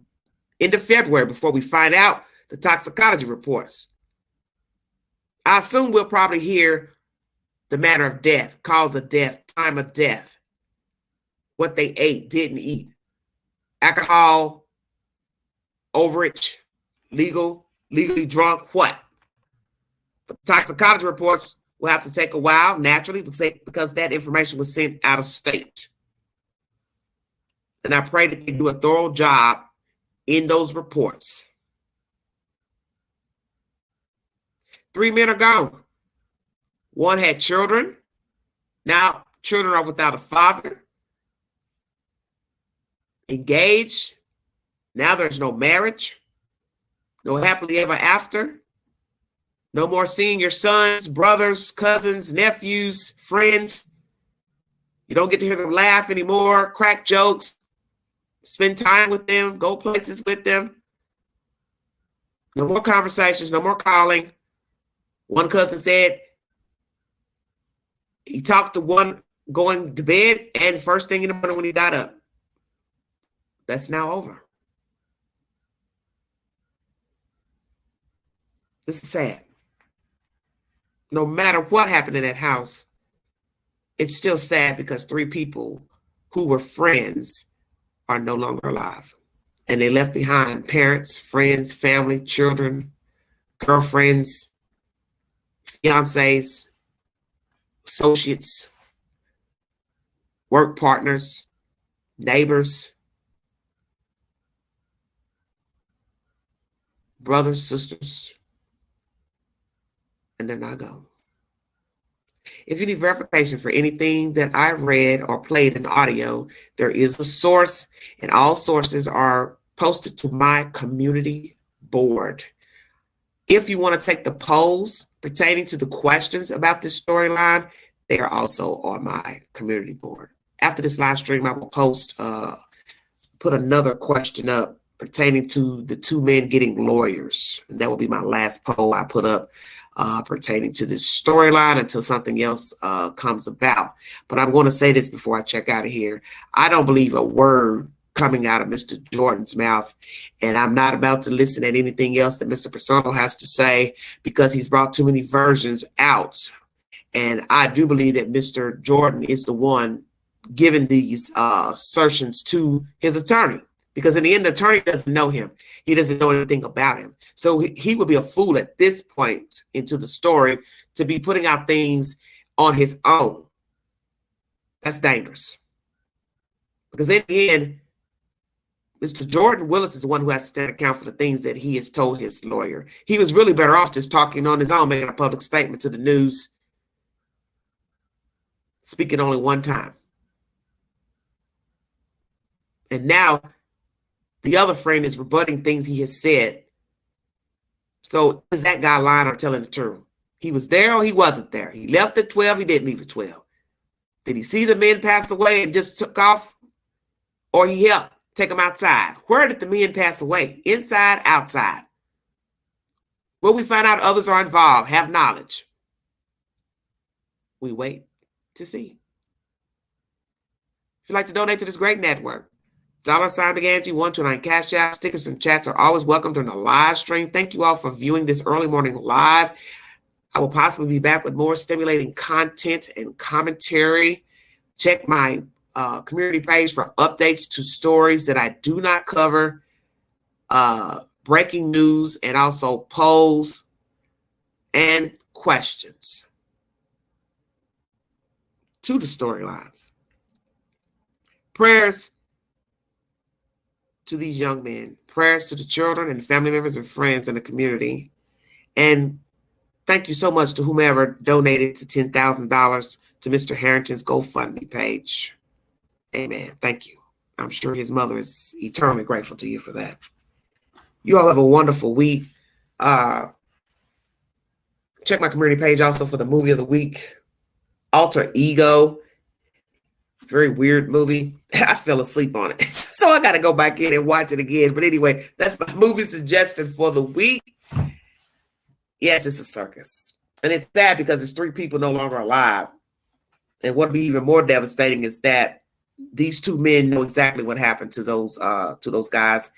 Speaker 1: into February before we find out the toxicology reports. I assume we'll probably hear the manner of death, cause of death, time of death, what they ate, didn't eat, alcohol, overage, legally drunk, what? But toxicology reports will have to take a while, naturally, because that information was sent out of state. And I pray that they do a thorough job in those reports. 3 men are gone. One had children. Now children are without a father. Engaged. Now there's no marriage. No happily ever after. No more seeing your sons, brothers, cousins, nephews, friends. You don't get to hear them laugh anymore, crack jokes, spend time with them, go places with them. No more conversations, no more calling. One cousin said he talked to one going to bed, and first thing in the morning when he got up. That's now over. This is sad. No matter what happened in that house, it's still sad because 3 people who were friends are no longer alive. And they left behind parents, friends, family, children, girlfriends, fiancés, associates, work partners, neighbors, brothers, sisters, and they're not gone. If you need verification for anything that I read or played in audio, there is a source, and all sources are posted to my community board. If you want to take the polls pertaining to the questions about this storyline, they are also on my community board. After this live stream, I will post, put another question up pertaining to the 2 men getting lawyers. And that will be my last poll I put up pertaining to this storyline until something else comes about. But I'm going to say this before I check out of here. I don't believe a word coming out of Mr. Jordan's mouth, and I'm not about to listen at anything else that Mr. Persano has to say because he's brought too many versions out. And I do believe that Mr. Jordan is the one giving these assertions to his attorney, because in the end, the attorney doesn't know him. He doesn't know anything about him. So he would be a fool at this point into the story to be putting out things on his own. That's dangerous. Because in the end, Mr. Jordan Willis is the one who has to stand account for the things that he has told his lawyer. He was really better off just talking on his own, making a public statement to the news, speaking only one time. And now the other friend is rebutting things he has said. So is that guy lying or telling the truth? He was there or he wasn't there? He left at 12, he didn't leave at 12. Did he see the men pass away and just took off? Or he helped take them outside? Where did the men pass away? Inside, outside? Will we find out others are involved, have knowledge? We wait to see. If you'd like to donate to this great network, $@BigAngie129 Cash App. Stickers and chats are always welcome during the live stream. Thank you all for viewing this early morning live. I will possibly be back with more stimulating content and commentary. Check my community page for updates to stories that I do not cover, breaking news, and also polls and questions to the storylines. Prayers to these young men, prayers to the children and family members and friends in the community. And thank you so much to whomever donated to $10,000 to Mr. Harrington's GoFundMe page. Amen. Thank you. I'm sure his mother is eternally grateful to you for that. You all have a wonderful week. Check my community page also for the movie of the week, Alter Ego. Very weird movie. I fell asleep on it. So I got to go back in and watch it again. But anyway, that's my movie suggestion for the week. Yes, it's a circus. And it's sad because there's 3 people no longer alive. And what would be even more devastating is that these 2 men know exactly what happened to those guys,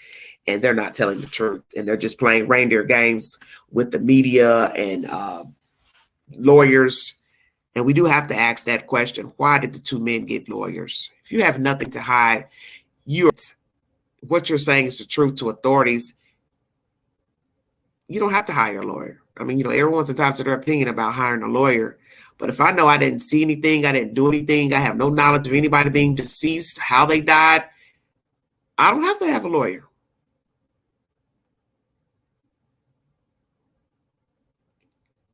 Speaker 1: and they're not telling the truth. And they're just playing reindeer games with the media and lawyers. And we do have to ask that question. Why did the 2 men get lawyers? If you have nothing to hide, what you're saying is the truth to authorities. You don't have to hire a lawyer. I mean, everyone's entitled to their opinion about hiring a lawyer. But if I know I didn't see anything, I didn't do anything, I have no knowledge of anybody being deceased, how they died, I don't have to have a lawyer.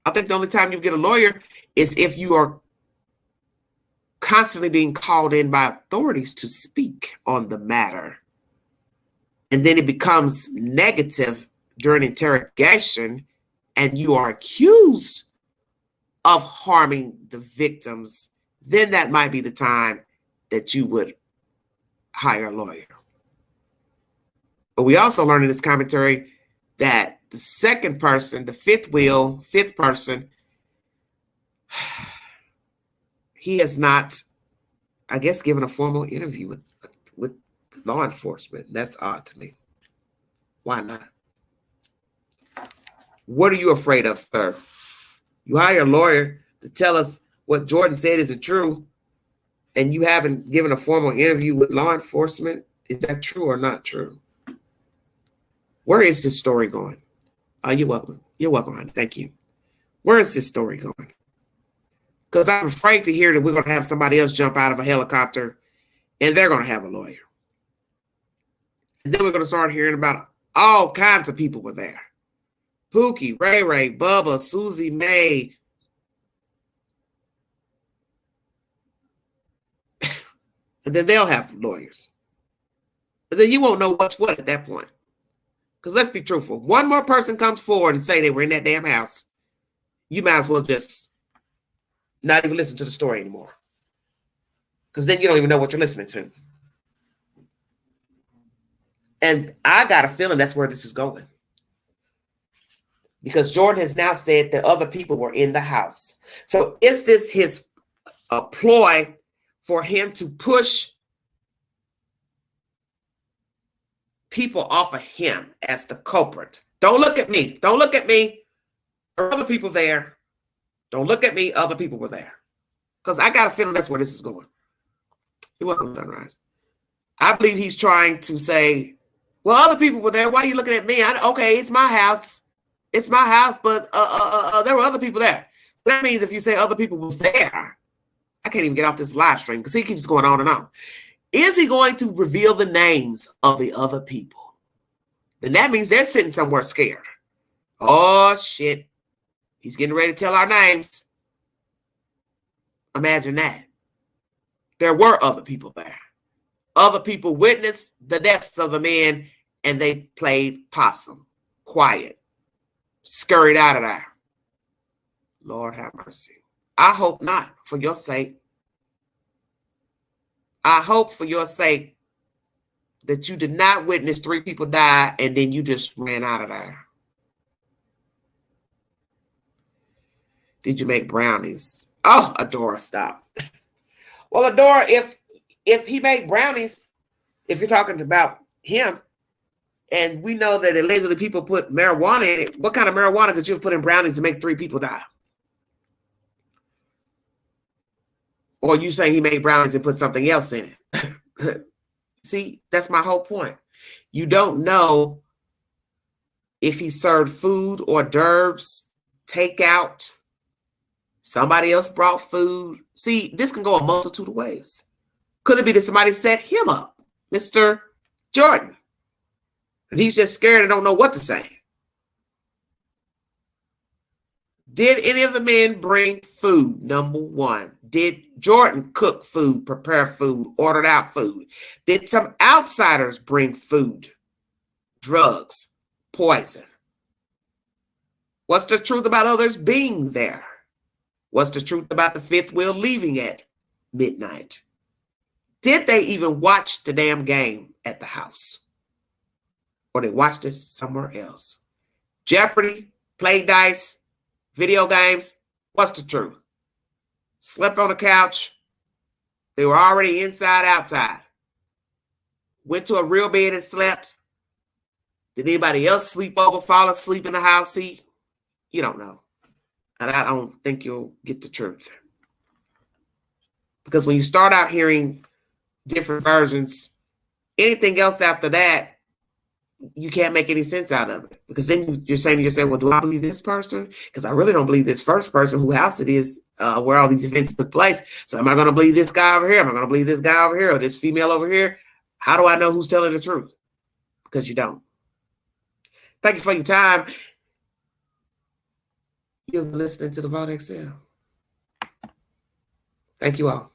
Speaker 1: I think the only time you get a lawyer is if you are constantly being called in by authorities to speak on the matter. And then it becomes negative during interrogation, and you are accused of harming the victims. Then that might be the time that you would hire a lawyer. But we also learned in this commentary that the second person, the fifth person, he has not, I guess, given a formal interview with law enforcement. That's odd to me. Why not? What are you afraid of, sir? You hire a lawyer to tell us what Jordan said isn't true, and you haven't given a formal interview with law enforcement. Is that true or not true? Where is this story going? You're welcome. You're welcome, honey. Thank you. Where is this story going? Because I'm afraid to hear that we're going to have somebody else jump out of a helicopter and they're going to have a lawyer. And then we're going to start hearing about all kinds of people were there. Pookie, Ray Ray, Bubba, Susie Mae. And then they'll have lawyers. And then you won't know what's what at that point. Because let's be truthful. One more person comes forward and say they were in that damn house. You might as well just not even listen to the story anymore. Because then you don't even know what you're listening to. And I got a feeling that's where this is going. Because Jordan has now said that other people were in the house. So is this his ploy for him to push people off of him as the culprit? Don't look at me. Don't look at me. There are other people there. Don't look at me. Other people were there. Because I got a feeling that's where this is going. You're welcome, Sunrise. I believe he's trying to say, well, other people were there. Why are you looking at me? Okay, it's my house. It's my house, but there were other people there. That means if you say other people were there, I can't even get off this live stream because he keeps going on and on. Is he going to reveal the names of the other people? Then that means they're sitting somewhere scared. Oh, shit. He's getting ready to tell our names. Imagine that. There were other people there. Other people witnessed the deaths of the men, and they played possum, quiet, scurried out of there. Lord have mercy. I hope not, for your sake. I hope for your sake that you did not witness 3 people die and then you just ran out of there. Did you make brownies? Oh, Adora, stop. Well, Adora, if he made brownies, if you're talking about him, and we know that allegedly people put marijuana in it, what kind of marijuana could you have put in brownies to make 3 people die? Or you say he made brownies and put something else in it. See, that's my whole point. You don't know if he served food or d'oeuvres, takeout. Somebody else brought food. See, this can go a multitude of ways. Could it be that somebody set him up, Mr. Jordan? And he's just scared and don't know what to say. Did any of the men bring food? Number one. Did Jordan cook food, prepare food, ordered out food? Did some outsiders bring food, drugs, poison? What's the truth about others being there? What's the truth about the 5th wheel leaving at midnight? Did they even watch the damn game at the house? Or they watched it somewhere else? Jeopardy, play dice, video games. What's the truth? Slept on the couch. They were already inside, outside. Went to a real bed and slept. Did anybody else sleep over, fall asleep in the house? See, you don't know. And I don't think you'll get the truth. Because when you start out hearing different versions, anything else after that, you can't make any sense out of it. Because then you're saying to yourself, well, do I believe this person? Because I really don't believe this first person whose house it is where all these events took place. So am I going to believe this guy over here? Am I going to believe this guy over here or this female over here? How do I know who's telling the truth? Because you don't. Thank you for your time. You've been listening to the Vault XL. Thank you all.